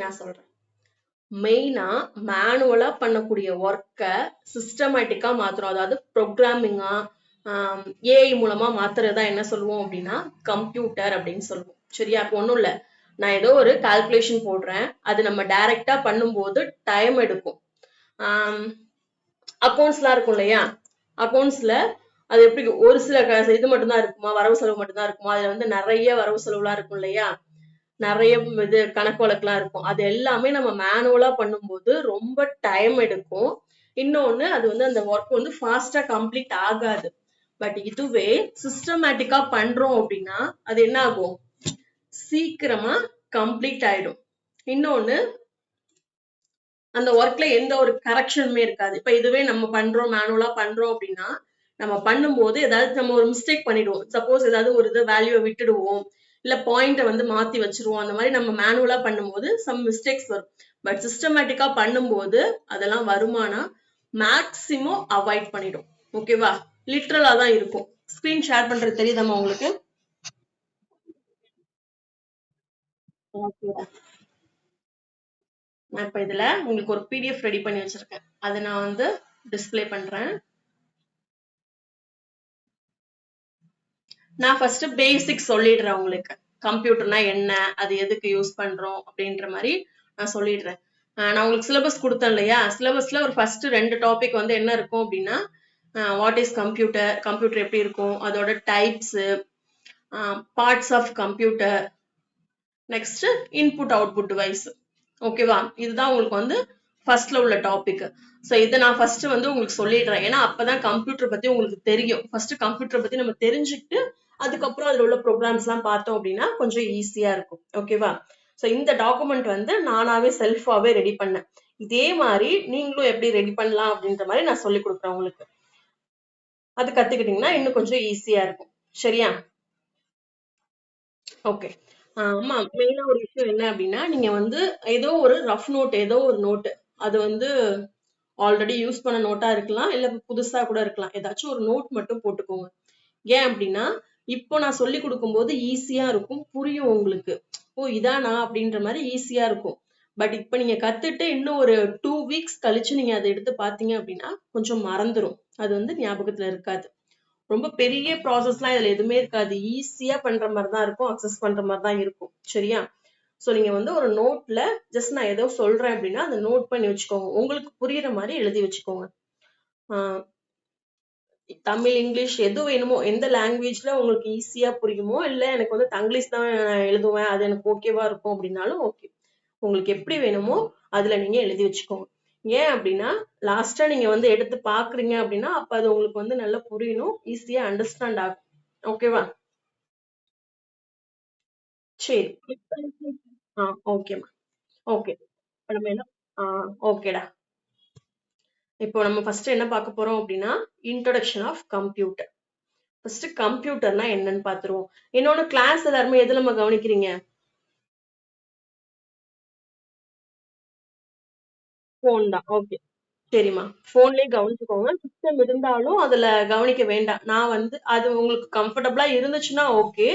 நான் சொல்றேன். மெயினா மேனுவலா பண்ணக்கூடிய ஒர்க்கை சிஸ்டமேட்டிக்கா மாத்துறோம். அதாவது ப்ரோக்ராமிங்கா ஏஐ மூலமா மாத்துறதா என்ன சொல்லுவோம் அப்படின்னா கம்ப்யூட்டர் அப்படின்னு சொல்லுவோம். சரியா? அப்போ ஒண்ணும் இல்ல, நான் ஏதோ ஒரு கால்குலேஷன் போடுறேன், அது நம்ம டைரக்டா பண்ணும்போது டைம் எடுக்கும். அக்கௌண்ட்ஸ்லாம் இருக்கும் இல்லையா? அக்கௌண்ட்ஸ்ல அது எப்படி ஒரு சில இது மட்டும்தான் இருக்குமா, வரவு செலவு மட்டும்தான் இருக்குமா? அதுல வந்து நிறைய வரவு செலவுலாம் இருக்கும் இல்லையா? நிறைய இது கணக்கு வழக்குலாம் இருக்கும். அது எல்லாமே நம்ம மேனுவலா பண்ணும்போது ரொம்ப டைம் எடுக்கும். இன்னொன்னு அது வந்து அந்த ஒர்க் வந்து ஃபாஸ்டா கம்ப்ளீட் ஆகாது. பட் இதுவே சிஸ்டமேட்டிக்கா பண்றோம் அப்படின்னா அது என்ன ஆகும், சீக்கிரமா கம்ப்ளீட் ஆயிடும். இன்னொன்னு அந்த ஒர்க்ல எந்த ஒரு கரெக்ஷனுமே இருக்காது. இப்ப இதுவே நம்ம பண்றோம், மேனுவலா பண்றோம் அப்படின்னா நம்ம பண்ணும்போது ஏதாவது நம்ம ஒரு மிஸ்டேக் பண்ணிடுவோம். சப்போஸ் ஏதாவது ஒரு இது வேல்யூவை விட்டுடுவோம், இல்ல பாயிண்ட வந்து மாத்தி வச்சிருவோம். அந்த மாதிரி நம்ம மேனுவலா பண்ணும்போது சம் மிஸ்டேக்ஸ் வரும். பட் சிஸ்டமேட்டிக்கா பண்ணும்போது அதெல்லாம் வருமானா மேக்சிமம் அவாய்ட் பண்ணிடும். ஓகேவா? லிட்ரலா தான் இருக்கும். ஸ்கிரீன் ஷேர் பண்றது தெரியுதாமா உங்களுக்கு? நான் இப்ப இதுல உங்களுக்கு ஒரு பிடிஎஃப் ரெடி பண்ணி வச்சிருக்கேன். அதை நான் வந்து டிஸ்பிளே பண்றேன். நான் ஃபர்ஸ்ட் பேசிக் சொல்லிடுறேன் உங்களுக்கு. கம்ப்யூட்டர்னா என்ன, அது எதுக்கு யூஸ் பண்றோம் அப்படின்ற மாதிரி நான் சொல்லிடுறேன். நான் உங்களுக்கு சிலபஸ் கொடுத்தேன் இல்லையா? சிலபஸ்ல ஒரு ஃபர்ஸ்ட் 2 டாபிக் வந்து என்ன இருக்கும் அப்படின்னா வாட் இஸ் கம்ப்யூட்டர், கம்ப்யூட்டர் எப்படி இருக்கும், அதோட types, parts of computer, next input output device. ஓகேவா? இதுதான் உங்களுக்கு வந்து ஃபர்ஸ்ட்ல உள்ள டாபிக். ஸோ இதை நான் ஃபர்ஸ்ட் வந்து உங்களுக்கு சொல்லிடுறேன். ஏன்னா அப்பதான் கம்ப்யூட்டர் பத்தி உங்களுக்கு தெரியும். ஃபர்ஸ்ட் கம்ப்யூட்டர் பத்தி நம்ம தெரிஞ்சுக்கிட்டு அதுக்கப்புறம் அதுல உள்ள ப்ரோக்ராம்ஸ் எல்லாம் பார்த்தோம் அப்படின்னா கொஞ்சம் ஈஸியா இருக்கும். ஓகேவா? ஸோ இந்த டாக்குமெண்ட் வந்து நானாவே செல்ஃபாவே ரெடி பண்ணேன். இதே மாதிரி நீங்களும் எப்படி ரெடி பண்ணலாம் அப்படின்ற மாதிரி நான் சொல்லி கொடுக்குறேன் உங்களுக்கு. அது கத்துக்கிட்டீங்கன்னா இன்னும் கொஞ்சம் ஈஸியா இருக்கும். சரியா? ஓகே. ஆமா, மெயினா ஒரு விஷயம் என்ன அப்படின்னா நீங்க வந்து ஏதோ ஒரு ரஃப் நோட், ஏதோ ஒரு நோட், அது வந்து ஆல்ரெடி யூஸ் பண்ண நோட்டா இருக்கலாம், இல்ல புதுசா கூட இருக்கலாம். ஏதாச்சும் ஒரு நோட் மட்டும் போட்டுக்கோங்க. ஏன் அப்படின்னா இப்போ நான் சொல்லி கொடுக்கும்போது ஈஸியா இருக்கும், புரியும் உங்களுக்கு. ஓ இதானா அப்படின்ற மாதிரி ஈஸியா இருக்கும். பட் இப்ப நீங்க கத்துட்டு இன்னும் ஒரு 2 வீக்ஸ் கழிச்சு நீங்க அதை எடுத்து பாத்தீங்க அப்படின்னா கொஞ்சம் மறந்துரும். அது வந்து ஞாபகத்துல இருக்காது. ரொம்ப பெரிய ப்ராசஸ்லாம் இதுல எதுவுமே இருக்காது. ஈஸியா பண்ற மாதிரி தான் இருக்கும், அக்சஸ் பண்ற மாதிரி தான் இருக்கும். சரியா? சோ நீங்க வந்து ஒரு நோட்ல ஜஸ்ட் நான் ஏதோ சொல்றேன் அப்படின்னா அதை நோட் பண்ணி வச்சுக்கோங்க. உங்களுக்கு புரியுற மாதிரி எழுதி வச்சுக்கோங்க. தமிழ், இங்கிலீஷ் எது வேணுமோ, எந்த லாங்குவேஜ்ல உங்களுக்கு ஈஸியா புரியுமோ, இல்ல எனக்கு வந்து தங்கிலீஷ் தான் நான் எழுதுவேன், அது எனக்கு ஓகேவா இருக்கும் அப்படின்னாலும் ஓகே. உங்களுக்கு எப்படி வேணுமோ அதுல நீங்க எழுதி வச்சுக்கோங்க. ஏன் அப்படின்னா லாஸ்டா நீங்க வந்து எடுத்து பாக்குறீங்க அப்படின்னா அப்ப அது உங்களுக்கு வந்து நல்லா புரியணும், ஈஸியா அண்டர்ஸ்டாண்ட் ஆகும். ஓகேவா? சரி. ஓகேமா. ஓகே. இப்ப நம்ம என்ன ஓகேடா. இப்போ நம்ம ஃபர்ஸ்ட் என்ன பார்க்க போறோம் அப்படின்னா இன்ட்ரோடக்ஷன் ஆஃப் கம்ப்யூட்டர். ஃபர்ஸ்ட் கம்ப்யூட்டர்னா என்னன்னு பாத்துருவோம். என்னோட கிளாஸ் எல்லாருமே எதுல நம்ம கவனிக்கிறீங்க? போன் தான். ஓகே. சரிம்மா. போன்லயே கவனிச்சுக்கோங்க. சிஸ்டம் இருந்தாலும் அதுல கவனிக்க வேண்டாம். நான் வந்து அது உங்களுக்கு கம்ஃபர்டபுளா இருந்துச்சுன்னா ஓகே.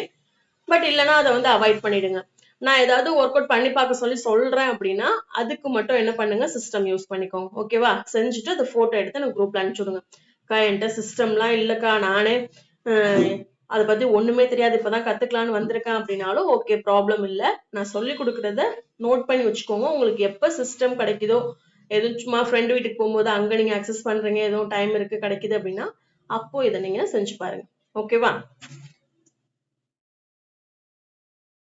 பட் இல்லைன்னா அதை வந்து அவாய்ட் பண்ணிடுங்க. நான் ஏதாவது ஒர்க் அவுட் பண்ணி பார்க்க சொல்லி சொல்றேன் அப்படின்னா அதுக்கு மட்டும் என்ன பண்ணுங்க, சிஸ்டம் யூஸ் பண்ணிக்கோங்க. ஓகேவா? செஞ்சுட்டு அந்த போட்டோ எடுத்து எனக்கு குரூப்ல அனுப்பிச்சு விடுங்க. அக்கா என்கிட்ட சிஸ்டம்லாம் இல்லக்கா, நானே அதை பத்தி ஒண்ணுமே தெரியாது, இப்பதான் கத்துக்கலாம்னு வந்திருக்கேன் அப்படின்னாலும் ஓகே, ப்ராப்ளம் இல்ல. நான் சொல்லி கொடுக்கறத நோட் பண்ணி வச்சுக்கோங்க. உங்களுக்கு எப்ப சிஸ்டம் கிடைக்குதோ, எதுவும் சும்மா ஃப்ரெண்ட் வீட்டுக்கு போகும்போது அங்க நீங்க அக்சஸ் பண்றீங்க, எதுவும் டைம் இருக்கு கிடைக்குது அப்படின்னா அப்போ இதை நீங்க செஞ்சு பாருங்க. ஓகேவா?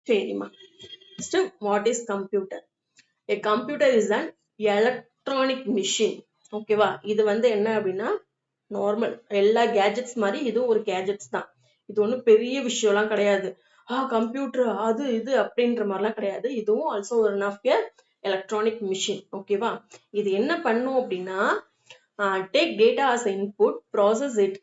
சரிம்மா. First, what is computer? A computer is an electronic machine. ஓகேவா? இது வந்து என்ன அப்படின்னா நார்மல் எல்லா கேஜெட்ஸ் மாதிரி இது ஒரு கேஜெட்ஸ் தான். இது ஒன்றும் பெரிய விஷயம்லாம் கிடையாது. கம்ப்யூட்டர் அது இது அப்படின்ற மாதிரிலாம் கிடையாது. இதுவும் ஆல்சோ ஒரு எலக்ட்ரானிக் மிஷின். ஓகேவா? இது என்ன பண்ணும் அப்படின்னா take data as input, process it,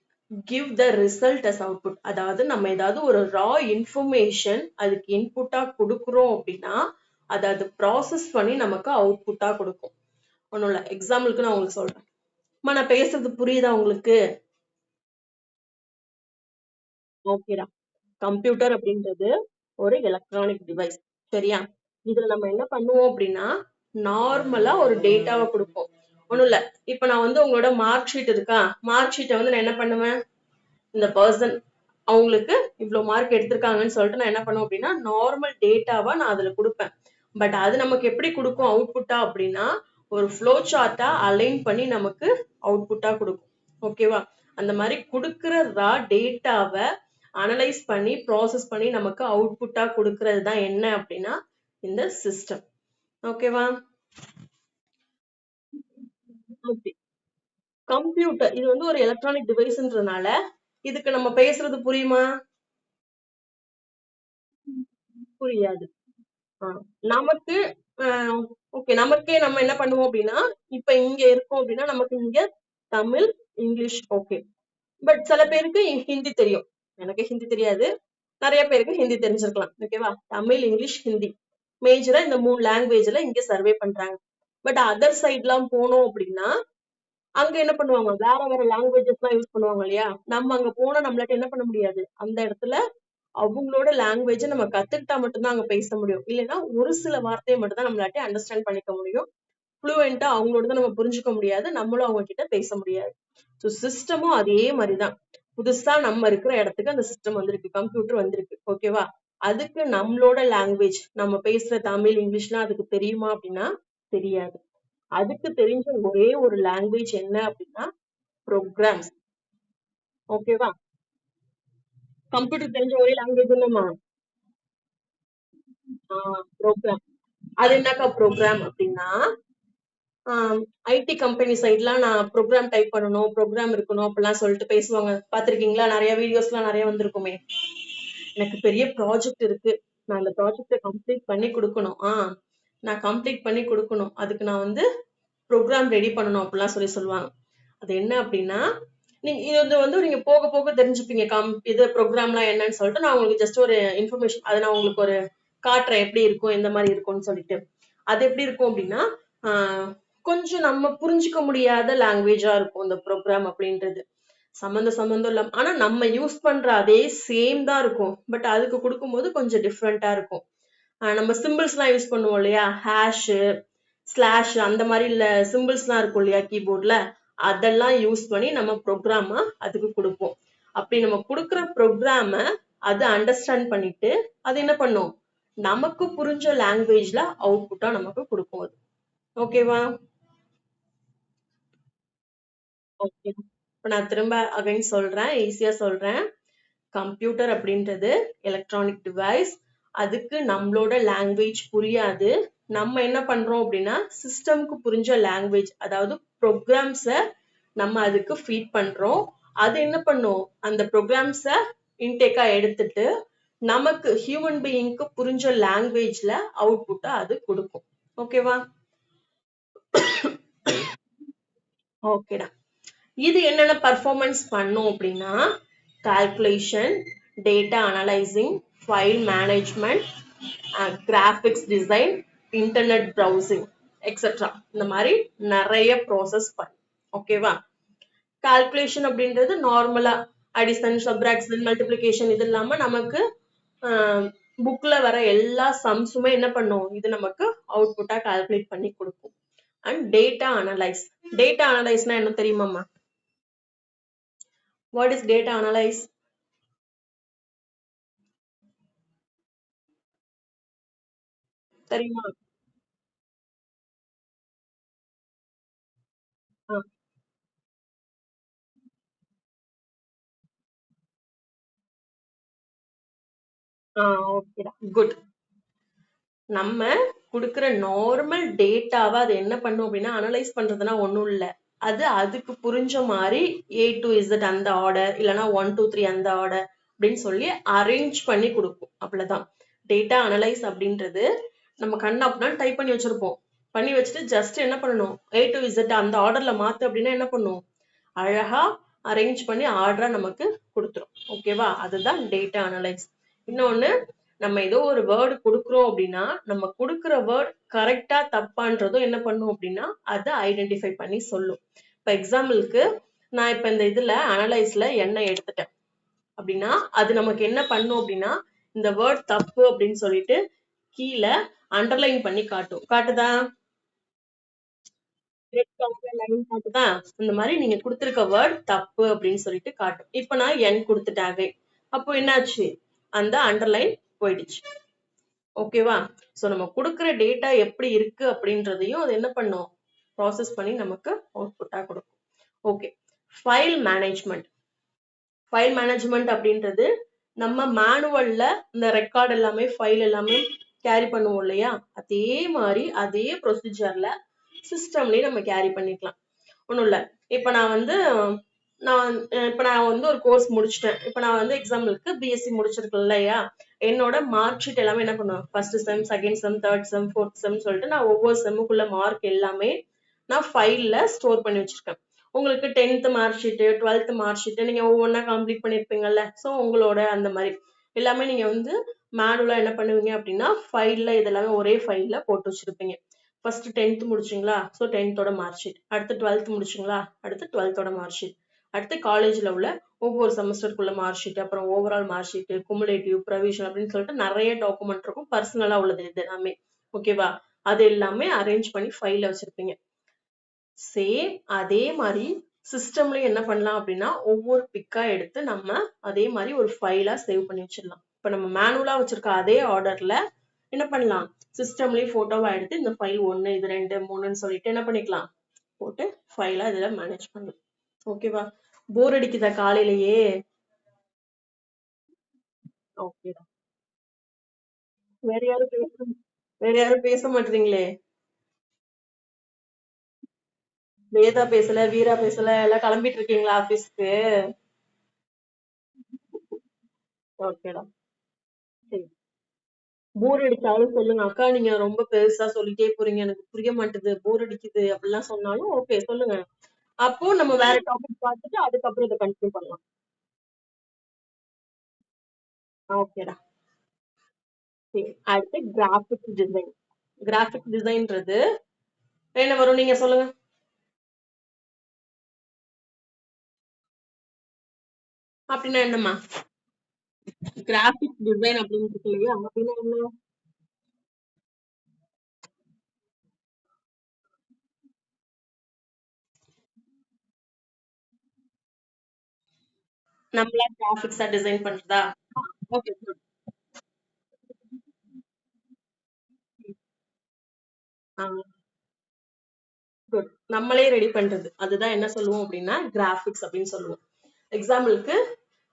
give the result as output. அதாவது நம்ம ஏதாவது ஒரு ரா இன்ஃபர்மேஷன் அதுக்கு இன்புட்டா கொடுக்குறோம் அப்படின்னா அதை ப்ராசஸ் பண்ணி நமக்கு அவுட்புட்டா கொடுக்கும். ஒன்றும் இல்லை, எக்ஸாம்பிளுக்கு நான் உங்களுக்கு சொல்றேன். நான் பேசுறது புரியுதா உங்களுக்கு? ஓகேடா. கம்ப்யூட்டர் அப்படின்றது ஒரு எலக்ட்ரானிக் டிவைஸ். சரியா? இதுல நம்ம என்ன பண்ணுவோம் அப்படின்னா நார்மலா ஒரு டேட்டாவை கொடுப்போம். ஒண்ணும் இல்ல, இப்ப நான் வந்து உங்களோட மார்க் ஷீட் இருக்கா, மார்க் ஷீட்டை வந்து நான் என்ன பண்ணுவேன், இந்த பர்சன் அவங்களுக்கு இவ்வளவு மார்க் எடுத்திருக்காங்கன்னு சொல்லிட்டு நான் என்ன பண்ணுவேன் அப்படின்னா நார்மல் டேட்டாவா நான் அதுல கொடுப்பேன். பட் அது நமக்கு எப்படி கொடுக்கும் அவுட்புட்டா அப்படின்னா ஒரு ஃப்ளோ சார்ட்டா அலைன் பண்ணி நமக்கு அவுட்புட்டா கொடுக்கும். ஓகேவா? அந்த மாதிரி கொடுக்கிற ரா டேட்டாவை அனலைஸ் பண்ணி ப்ராசஸ் பண்ணி நமக்கு அவுட்புட்டா கொடுக்கறது தான் என்ன அப்படின்னா இந்த சிஸ்டம். ஓகேவா? கம்ப்யூட்டர் இது வந்து ஒரு எலக்ட்ரானிக் டிவைஸ்ன்றனால இதுக்கு நம்ம பேசுறது புரியுமா? புரியாது. நமக்கு ஓகே, நமக்கே நம்ம என்ன பண்ணுவோம் அப்படின்னா இப்ப இங்க இருக்கோம் அப்படின்னா நமக்கு இங்க தமிழ் இங்கிலீஷ் ஓகே. பட் சில பேருக்கு ஹிந்தி தெரியும், எனக்கு ஹிந்தி தெரியாது, நிறைய பேருக்கு ஹிந்தி தெரிஞ்சிருக்கலாம். ஓகேவா? தமிழ் இங்கிலீஷ் ஹிந்தி மேஜரா இந்த 3 லாங்குவேஜ்ல இங்க சர்வே பண்றாங்க. பட் அதர் சைட் எல்லாம் போனோம் அப்படின்னா அங்க என்ன பண்ணுவாங்க, வேற வேற லாங்குவேஜஸ் எல்லாம் யூஸ் பண்ணுவாங்க இல்லையா? நம்ம அங்க போனா நம்மளாட்ட என்ன பண்ண முடியாது, அந்த இடத்துல அவங்களோட லாங்குவேஜ நம்ம கத்துக்கிட்டா மட்டும்தான் அங்க பேச முடியும். இல்லைன்னா ஒரு சில வார்த்தையை மட்டும் தான் நம்மளாட்டி அண்டர்ஸ்டாண்ட் பண்ணிக்க முடியும். ஃப்ளூயண்டா அவங்களோட நம்ம புரிஞ்சுக்க முடியாது, நம்மளும் அவங்க கிட்ட பேச முடியாது. ஸோ சிஸ்டமும் அதே மாதிரிதான். புதுசா நம்ம இருக்கிற இடத்துக்கு அந்த சிஸ்டம் வந்திருக்கு, கம்ப்யூட்டர் வந்திருக்கு. ஓகேவா? அதுக்கு நம்மளோட லாங்குவேஜ் நம்ம பேசுற தமிழ் இங்கிலீஷ்லாம் அதுக்கு தெரியுமா அப்படின்னா தெரியாது. அதுக்கு தெரிஞ்ச ஒரே ஒரு லாங்குவேஜ் என்ன அப்படின்னா ப்ரோக்ராம்ஸ். ஓகேவா? கம்ப்யூட்டர் தெரிஞ்ச ஒரே லாங்குவேஜ் என்னமா? ப்ரோக்ராம். அது என்னக்கா ப்ரோக்ராம் அப்படின்னா ஐடி கம்பெனி சைட்லாம் நான் ப்ரோக்ராம் டைப் பண்ணணும், ப்ரோக்ராம் இருக்கணும் அப்படிலாம் சொல்லிட்டு பேசுவாங்க. பாத்திருக்கீங்களா? நிறைய வீடியோஸ்லாம் நிறைய வந்திருக்குமே. எனக்கு பெரிய ப்ராஜெக்ட் இருக்கு, நான் அந்த ப்ராஜெக்டை கம்ப்ளீட் பண்ணி கொடுக்கணும். நான் கம்ப்ளீட் பண்ணி கொடுக்கணும், அதுக்கு நான் வந்து ப்ரோக்ராம் ரெடி பண்ணணும் அப்படிலாம் சொல்லுவாங்க. அது என்ன அப்படின்னா நீங்க இது வந்து நீங்க போக போக தெரிஞ்சுப்பீங்க இது ப்ரோக்ராம்லாம் என்னன்னு சொல்லிட்டு நான் உங்களுக்கு ஜஸ்ட் ஒரு இன்ஃபர்மேஷன் அதை நான் உங்களுக்கு ஒரு காட்டுறேன் எப்படி இருக்கும் எந்த மாதிரி இருக்கும்னு சொல்லிட்டு. அது எப்படி இருக்கும் அப்படின்னா கொஞ்சம் நம்ம புரிஞ்சுக்க முடியாத லாங்குவேஜா இருக்கும் இந்த ப்ரோக்ராம் அப்படின்றது. சம்பந்தம் இல்லாம ஆனா நம்ம யூஸ் பண்ற அதே சேம் தான் இருக்கும், பட் அதுக்கு கொடுக்கும்போது கொஞ்சம் டிஃப்ரெண்டா இருக்கும். நம்ம சிம்பிள்ஸ் எல்லாம் யூஸ் பண்ணுவோம் இல்லையா, ஹேஷ் ஸ்லாஷ் அந்த மாதிரி இல்ல சிம்பிள்ஸ் எல்லாம் இருக்கும் இல்லையா கீபோர்ட்ல, அதெல்லாம் யூஸ் பண்ணி நம்ம ப்ரோக்ராம அதுக்கு கொடுப்போம். அப்படி நம்ம கொடுக்குற ப்ரோக்ராம அது அண்டர்ஸ்டாண்ட் பண்ணிட்டு அது என்ன பண்ணும், நமக்கு புரிஞ்ச லாங்குவேஜ்ல அவுட்புட்டா நமக்கு கொடுக்கும். ஓகேவா? ஓகே, இப்ப நான் திரும்ப அகைன் சொல்றேன், ஈஸியா சொல்றேன். கம்ப்யூட்டர் அப்படின்றது எலக்ட்ரானிக் டிவைஸ். அதுக்கு நம்மளோட லாங்குவேஜ் புரியாது. நம்ம என்ன பண்றோம் அப்படின்னா சிஸ்டம்க்கு புரிஞ்ச லாங்குவேஜ் அதாவது ப்ரோக்ராம்ஸ நம்ம அதுக்கு ஃபீட் பண்றோம். அது என்ன பண்ணும், அந்த ப்ரோக்ராம்ஸ இன்டேக்கா எடுத்துட்டு நமக்கு ஹியூமன் பீயிங்க்கு புரிஞ்ச லாங்குவேஜ்ல அவுட்புட்டா அது கொடுக்கும். ஓகேவா? ஓகேடா. இது என்னென்ன பர்ஃபார்மன்ஸ் பண்ணும் அப்படின்னா calculation, data analysing, file management, graphics design, internet browsing etcetera இந்த மாதிரி நிறைய ப்ராசஸ் பண்ணும். ஓகேவா? கால்குலேஷன் அப்படின்றது நார்மலா அடிஷன், சப்ராக்ஷன், மல்டிப்ளிகேஷன் இது இல்லாம நமக்கு புக்ல வர எல்லா சம்ஸுமே என்ன பண்ணும், இது நமக்கு அவுட்புட்டா கால்குலேட் பண்ணி கொடுக்கும். And data analyse. டேட்டா அனலைஸ்னா என்ன தெரியுமாமா? What is data analyze? தெரியுமா? ஓகேடா, குட். நம்ம கொடுக்கிற நார்மல் டேட்டாவை அது என்ன பண்ணும் அப்படின்னா அனலைஸ் பண்றதுன்னா ஒண்ணும் இல்ல, அது அதுக்கு புரிஞ்ச மாதிரி A to Z அந்த ஆர்டர் இல்லைன்னா 1 2 3 அந்த ஆர்டர் அப்படின்னு சொல்லி அரேஞ்ச் பண்ணி கொடுக்கும். அவ்வளவுதான் டேட்டா அனலைஸ் அப்படின்றது. நம்ம கண்ணு அப்படின்னா டைப் பண்ணி வச்சிருப்போம், பண்ணி வச்சுட்டு ஜஸ்ட் என்ன பண்ணணும், A to Z அந்த ஆர்டர்ல மாத்து அப்படின்னா என்ன பண்ணும், அழகா அரேஞ்ச் பண்ணி ஆர்டரா நமக்கு கொடுத்துரும். ஓகேவா? அதுதான் டேட்டா அனலைஸ். இன்னொன்னு, நம்ம ஏதோ ஒரு வேர்டு கொடுக்குறோம் அப்படின்னா நம்ம கொடுக்குற வேர்ட் கரெக்டா தப்பான்றதும் என்ன பண்ணும் அப்படின்னா அதை ஐடென்டிஃபை பண்ணி சொல்லும். இப்ப எக்ஸாம்பிளுக்கு நான் இப்ப இந்த இதுல அனலைஸ்ல எண்ணெய் எடுத்துட்டேன் அப்படின்னா அது நமக்கு என்ன பண்ணும் அப்படின்னா இந்த வேர்ட் தப்பு அப்படின்னு சொல்லிட்டு கீழே அண்டர்லைன் பண்ணி காட்டும். காட்டுதா? ரெட் கலர்ல லைன் காட்டுதா? இந்த மாதிரி நீங்க கொடுத்திருக்க வேர்ட் தப்பு அப்படின்னு சொல்லிட்டு காட்டும். இப்ப நான் என் கொடுத்துட்டாங்க. அப்போ என்னாச்சு? அந்த அண்டர்லைன் போயிடுச்சு. ஓகேவா? சோ நம்ம கொடுக்கிற டேட்டா எப்படி இருக்கு அப்படின்றதையும் அது என்ன பண்ணும்? ப்ராசஸ் பண்ணி நமக்கு அவுட்புட்டா கொடுக்கும். Okay. File management. File management அப்படின்றது நம்ம மேனுவல்ல இந்த ரெக்கார்ட் எல்லாமே ஃபைல் எல்லாமே கேரி பண்ணுவோம் இல்லையா? அதே மாதிரி அதே ப்ரொசீஜர்ல சிஸ்டம்லயே நம்ம கேரி பண்ணிக்கலாம். ஒண்ணும் இல்ல. இப்ப நான் வந்து ஒரு கோர்ஸ் முடிச்சிட்டேன். இப்ப நான் வந்து எக்ஸாம்பிளுக்கு பிஎஸ்சி முடிச்சிருக்கேன் இல்லையா? என்னோட மார்க் ஷீட் எல்லாமே என்ன பண்ணுவேன்? First sem, second sem, third செம், ஃபோர்த் செம் சொல்லிட்டு நான் ஒவ்வொரு செம்முக்குள்ள மார்க் எல்லாமே நான் ஃபைல்ல ஸ்டோர் பண்ணி வச்சிருக்கேன். உங்களுக்கு 10th mark sheet, 12th mark sheet நீங்க ஒவ்வொன்றா கம்ப்ளீட் பண்ணிருப்பீங்கல்ல. சோ உங்களோட அந்த மாதிரி எல்லாமே நீங்க வந்து மேனுவலா என்ன பண்ணுவீங்க அப்படின்னா ஃபைல்ல இதெல்லாமே ஒரே ஃபைல்ல போட்டு வச்சிருப்பீங்க. ஃபர்ஸ்ட் 10th முடிச்சிங்களா? சோ 10th மார்க் ஷீட். அடுத்து 12th முடிச்சிங்களா? அடுத்து 12th மார்க் ஷீட். அடுத்து காலேஜ்ல உள்ள ஒவ்வொரு செமஸ்டருக்குள்ள மார்க் ஷீட், அப்புறம் overall mark sheet, cumulative, provision அப்படின்னு சொல்லிட்டு நிறைய டாக்குமெண்ட் இருக்கும். பர்சனலா உள்ளது இது எல்லாமே. ஓகேவா? அது எல்லாமே அரேஞ்ச் பண்ணி ஃபைல்ல வச்சிருப்பீங்க. சேம் அதே மாதிரி சிஸ்டம்லயும் என்ன பண்ணலாம் அப்படின்னா ஒவ்வொரு பிக்கா எடுத்து நம்ம அதே மாதிரி ஒரு ஃபைலா சேவ் பண்ணி வச்சிடலாம். இப்ப நம்ம மேனுவலா வச்சிருக்க அதே ஆர்டர்ல என்ன பண்ணலாம்? சிஸ்டம்லயும் போட்டோவா எடுத்து இந்த ஃபைல் 1, இது 2, 3ன்னு சொல்லிட்டு என்ன பண்ணிக்கலாம்? போட்டு ஃபைலா இதுல மேனேஜ் பண்ணலாம். ஓகேவா? போர் அடிக்குதா காலையிலேயே? ஓகே. வேற யாரும் பேச மாட்டீங்களே? வேதா பேசல, வீரா பேசல, எல்லாம் கிளம்பிட்டு இருக்கீங்களா ஆபீஸ்க்கு? ஓகேடா. சரி. போர் அடிச்சாலும் சொல்லுங்க. அக்கா நீங்க ரொம்ப பெருசா சொல்லிட்டே போறீங்க. எனக்கு புரிய மாட்டுது. போர் அடிக்குது அப்படிலாம் சொன்னாலும் ஓகே சொல்லுங்க. அப்போ நம்ம வேற டாபிக் பார்த்துட்டு அதுக்கப்புறம் இதை கண்டினியூ பண்ணலாம். ஓகேடா. சரி. அடுத்து கிராஃபிக் டிசைன். கிராஃபிக் டிசைன்றது என்ன வரும் நீங்க சொல்லுங்க. அப்படின்னா என்னம்மா? கிராஃபிக் டிசைன் அப்படின்னு இருக்கு இல்லையா? அப்படின்னா என்ன? நம்மளா கிராஃபிக்ஸா டிசைன் பண்றதா? ஓகே. குட். நம்மளே ரெடி பண்றது. அதுதான் என்ன சொல்லுவோம் அப்படின்னா கிராஃபிக்ஸ் அப்படின்னு சொல்லுவோம். எக்ஸாம்பிளுக்கு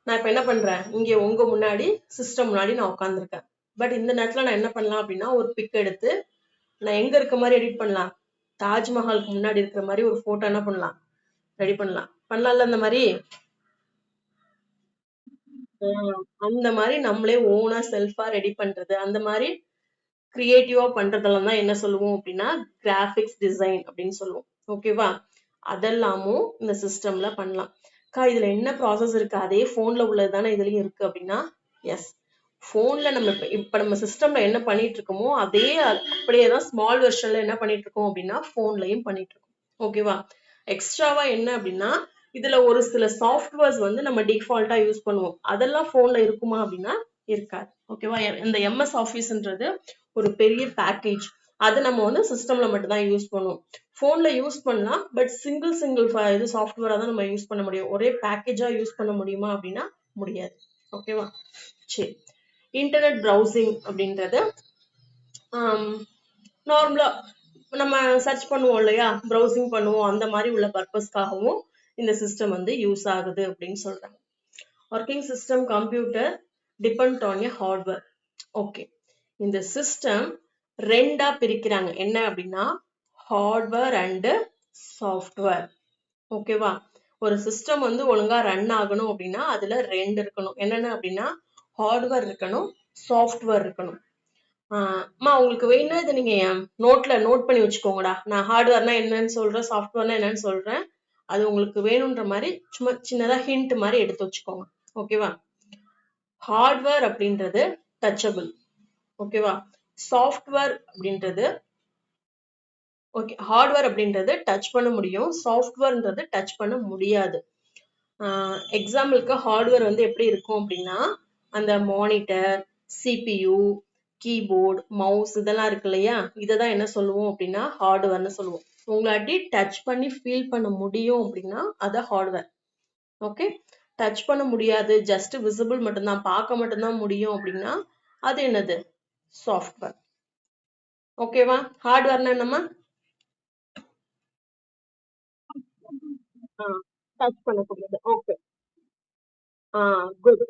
நான் இப்ப என்ன பண்றேன்? இங்க உங்க முன்னாடி சிஸ்டம் முன்னாடி நான் உட்கார்ந்திருக்கேன். பட் இந்த நேரத்துல நான் என்ன பண்ணலாம் அப்படின்னா ஒரு பிக் எடுத்து நான் எங்க இருக்க மாதிரி எடிட் பண்ணலாம்? தாஜ்மஹாலுக்கு முன்னாடி இருக்கிற மாதிரி ஒரு போட்டோ என்ன பண்ணலாம்? ரெடி பண்ணலாம். பண்ணலாம்ல அந்த மாதிரி? அந்த மாதிரி நம்மளே ஓனா செல்ஃபா ரெடி பண்றது. அந்த மாதிரி கிரியேட்டிவா பண்றதெல்லாம் தான் என்ன சொல்லுவோம் அப்படின்னா கிராபிக்ஸ் டிசைன் அப்படின்னு சொல்லுவோம். ஓகேவா? அதெல்லாமும் இந்த சிஸ்டம்ல பண்ணலாம். அக்கா இதுல என்ன ப்ராசஸ் இருக்கு? அதே போன்ல உள்ளது தானே இதுலயும் இருக்கு அப்படின்னா எஸ். போன்ல நம்ம இப்ப நம்ம சிஸ்டம்ல என்ன பண்ணிட்டு இருக்கோமோ அதே அப்படியேதான் ஸ்மால் வெர்ஷன்ல என்ன பண்ணிட்டு இருக்கோம் அப்படின்னா போன்லயும் பண்ணிட்டு இருக்கோம். ஓகேவா? எக்ஸ்ட்ராவா என்ன அப்படின்னா இதுல ஒரு சில சாஃப்ட்வேர்ஸ் வந்து நம்ம டிஃபால்ட்டா யூஸ் பண்ணுவோம். அதெல்லாம் போன்ல இருக்குமா அப்படின்னா இருக்காது. ஓகேவா? இந்த எம்எஸ் ஆஃபீஸ்ன்றது ஒரு பெரிய பேக்கேஜ். அது நம்ம வந்து சிஸ்டம்ல மட்டும் தான் யூஸ் பண்ணுவோம். போன்ல யூஸ் பண்ணலாம். பட் சிங்கிள் இது சாஃப்ட்வேரா தான் நம்ம யூஸ் பண்ண முடியும். ஒரே பேக்கேஜா யூஸ் பண்ண முடியுமா அப்படின்னா முடியாது. ஓகேவா? சரி. இன்டர்நெட் ப்ரௌசிங் அப்படின்றது நார்மலா நம்ம சர்ச் பண்ணுவோம் இல்லையா? ப்ரௌசிங் பண்ணுவோம். அந்த மாதிரி உள்ள பர்பஸ்க்காகவும் இந்த சிஸ்டம் வந்து யூஸ் ஆகுது அப்படின்னு சொல்றாங்க. Working system computer depend on a hardware. Okay. இந்த சிஸ்டம் ரெண்டா பிரிக்கிறாங்க. என்ன அப்படின்னா ஹார்ட்வேர் அண்ட் சாஃப்ட்வேர். ஓகேவா? ஒரு சிஸ்டம் வந்து ஒழுங்கா ரன் ஆகணும் அப்படின்னா அதுல ரெண்டு இருக்கணும். என்னென்ன அப்படின்னா ஹார்ட்வேர் இருக்கணும், சாஃப்ட்வேர் இருக்கணும். அம்மா உங்களுக்கு வேணும்னா இதை நீங்க நோட்ல நோட் பண்ணி வச்சுக்கோங்கடா. நான் ஹார்ட்வேர்னா என்னன்னு சொல்றேன், சாஃப்ட்வேர்னா என்னன்னு சொல்றேன். அது உங்களுக்கு வேணும்ன்ற மாதிரி சும்மா சின்னதா ஹிண்ட் மாதிரி எடுத்து வச்சுக்கோங்க. ஓகேவா? ஹார்ட்வேர் அப்படின்றது டச்சபிள். ஓகேவா? சாஃப்ட்வேர் அப்படின்றது ஓகே. ஹார்ட்வேர் அப்படின்றது டச் பண்ண முடியும். சாஃப்ட்வேர்ன்றது டச் பண்ண முடியாது. எக்ஸாம்பிளுக்கு ஹார்ட்வேர் வந்து எப்படி இருக்கும் அப்படின்னா அந்த மானிட்டர், சிபியு, கீபோர்டு, மவுஸ் இதெல்லாம் இருக்கு இல்லையா? இததான் என்ன சொல்லுவோம் அப்படின்னா ஹார்ட்வேர்னு சொல்லுவோம். உங்களாட்டி டச் பண்ணி ஃபீல் பண்ண முடியும் அப்படின்னா அது ஹார்ட்வேர். ஓகே, டச் பண்ண முடியாது, ஜஸ்ட் விசிபிள் மட்டும்தான், பார்க்க மட்டும்தான் முடியும் அப்படின்னா அது என்னது? சாஃப்ட்வேர். ஓகேவா? ஹார்ட்வேர்னா என்னம்மா? டச் பண்ணக்கூடியது. ஓகே. குட்.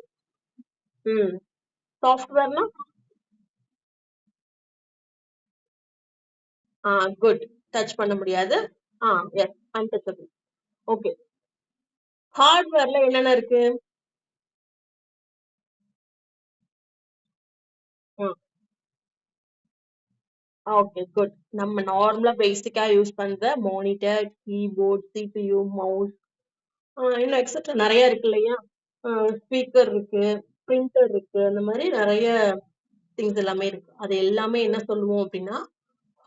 ம். சாஃப்ட்வேர்னா? குட். டச் பண்ண முடியாது. S, untouchable. ஓகே. ஹார்ட்வேர்ல என்னென்ன இருக்கு? Okay, good. நம்ம நார்மலா பேசிக்கா யூஸ் பண்ற மானிட்டர், கீபோர்ட், சிபியு, மவுஸ், இன்னும் எக்ஸெட்ரா நிறைய இருக்கு இல்லையா? ஸ்பீக்கர் இருக்கு, பிரிண்டர் இருக்கு, அந்த மாதிரி நிறைய திங்ஸ் எல்லாமே இருக்கு. அது எல்லாமே என்ன சொல்லுவோம் அப்படின்னா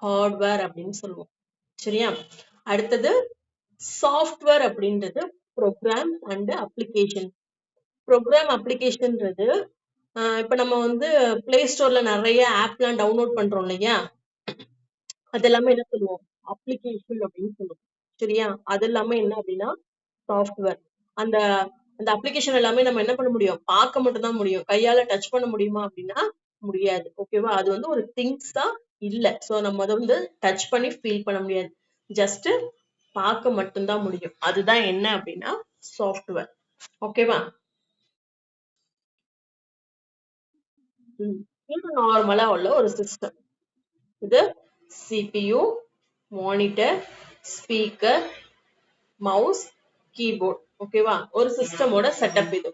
ஹார்ட்வேர் அப்படின்னு சொல்லுவோம். சரியா? அடுத்தது சாஃப்ட்வேர் அப்படின்றது ப்ரோக்ராம் அண்ட் அப்ளிகேஷன். ப்ரோக்ராம் அப்ளிகேஷன்ன்றது இப்ப நம்ம வந்து பிளே ஸ்டோர்ல நிறைய ஆப்லாம் டவுன்லோட் பண்றோம் இல்லையா? அது எல்லாமே என்ன சொல்லுவோம்? அப்ளிகேஷன் அப்படின்னு சொல்லுவோம். சரியா? அது எல்லாமே என்ன அப்படின்னா சாஃப்ட்வேர். அந்த அந்த அப்ளிகேஷன் எல்லாமே நம்ம என்ன பண்ண முடியும்? பார்க்க மட்டும் தான் முடியும். கையால டச் பண்ண முடியுமா அப்படின்னா முடியாது. ஓகேவா? அது வந்து ஒரு திங்ஸ் தான் இல்ல. சோ நம்ம அத வந்து டச் பண்ணி ஃபீல் பண்ண முடியாது. ஜஸ்ட் பார்க்க மட்டும் தான் முடியும். அதுதான் என்ன அப்படின்னா சாஃப்ட்வேர். ஓகேவா? இது நார்மலா உள்ள ஒரு சிஸ்டம். இது CPU, monitor, speaker, mouse, keyboard. ஓகேவா? ஒரு சிஸ்டமோட செட்டப் இது.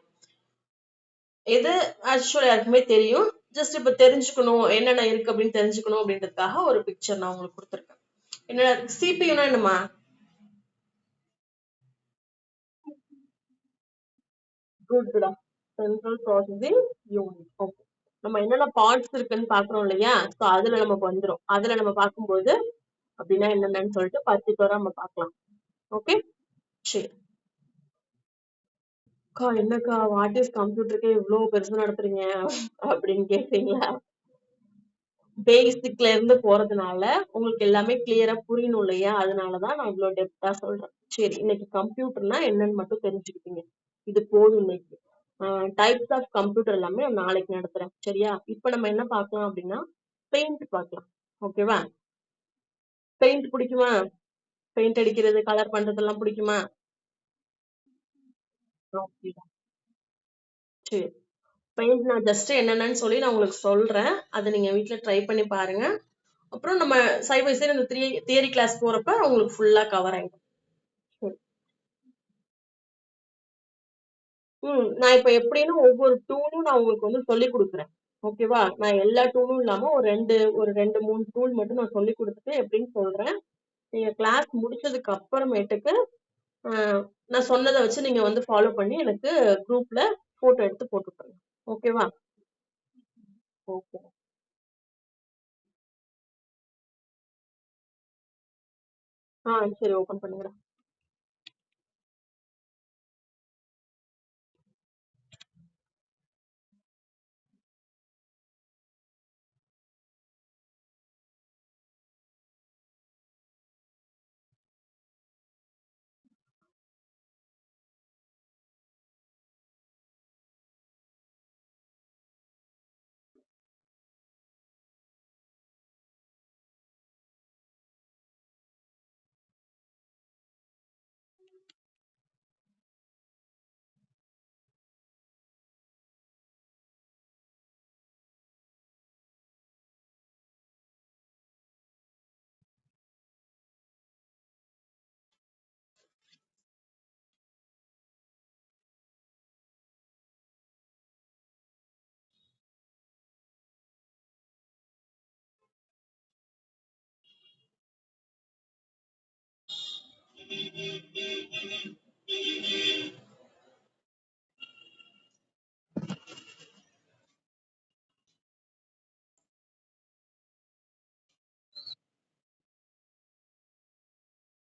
இது ஆக்சுவலா யாருக்குமே தெரியும். ஜஸ்ட் இப்ப தெரிஞ்சுக்கணும் என்னென்ன இருக்கு அப்படின்னு தெரிஞ்சுக்கணும் அப்படின்றதுக்காக ஒரு பிக்சர் நான் உங்களுக்கு கொடுத்துருக்கேன். என்ன சிபியூனா என்னமா? குட்டா. Central processing unit. ஓகே. நம்ம என்னென்ன பார்ட்ஸ் இருக்குன்னு பாக்குறோம் இல்லையா? சோ அதுல நமக்கு வந்துரும். அதுல நம்ம பார்க்கும்போது அப்படின்னா என்னென்னு சொல்லிட்டு பர்டிகுலரா நம்ம பார்க்கலாம். ஓகே, சரி. அக்கா என்னக்கா வாட் இஸ் கம்ப்யூட்டருக்கே இவ்வளவு பெருசு நடத்துறீங்க அப்படின்னு கேட்டீங்களா? பேசிக்ல இருந்து போறதுனால உங்களுக்கு எல்லாமே கிளியரா புரியணும் இல்லையா? அதனாலதான் நான் இவ்வளவு டெப்தா சொல்றேன். சரி, இன்னைக்கு கம்ப்யூட்டர்னா என்னன்னு மட்டும் தெரிஞ்சுக்கிட்டீங்க. இது போதும் இன்னைக்கு. டைப்ஸ் ஆஃப் கம்ப்யூட்டர் எல்லாமே நான் நாளைக்கு நடத்துறேன். சரியா? இப்ப நம்ம என்ன பார்க்கலாம் அப்படின்னா பெயிண்ட் பார்க்கலாம். ஓகேவா? பெயிண்ட் பிடிக்குமா? பெயிண்ட் அடிக்கிறது, கலர் பண்றதெல்லாம் பிடிக்குமா? ஓகே, சரி. பெயிண்ட் நான் ஜஸ்ட் என்னென்னு சொல்லி நான் உங்களுக்கு சொல்றேன். அதை நீங்க வீட்ல ட்ரை பண்ணி பாருங்க. அப்புறம் நம்ம சைட் பை சைடு இந்த தியரி கிளாஸ் போறப்ப உங்களுக்கு ஃபுல்லா கவர் ஆயிடும். சரி. நான் இப்ப எப்படின்னா ஒவ்வொரு டூலும் நான் உங்களுக்கு வந்து சொல்லிக் குடுக்குறேன். ஓகேவா? நான் எல்லா டூலும் இல்லாம ஒரு 2, 3 டூல் மட்டும் நான் சொல்லிக் குடுத்துட்டு எப்படின்னு சொல்றேன். நீங்க கிளாஸ் முடிச்சதுக்கு அப்புறமேட்டுக்கு அ நான் சொன்னத வச்சு நீங்க வந்து ஃபாலோ பண்ணி எனக்கு குரூப்ல போட்டோ எடுத்து போட்டு விட்டுருங்க. ஓகேவா? ஓகே. சரி, ஓபன் பண்ணுங்க.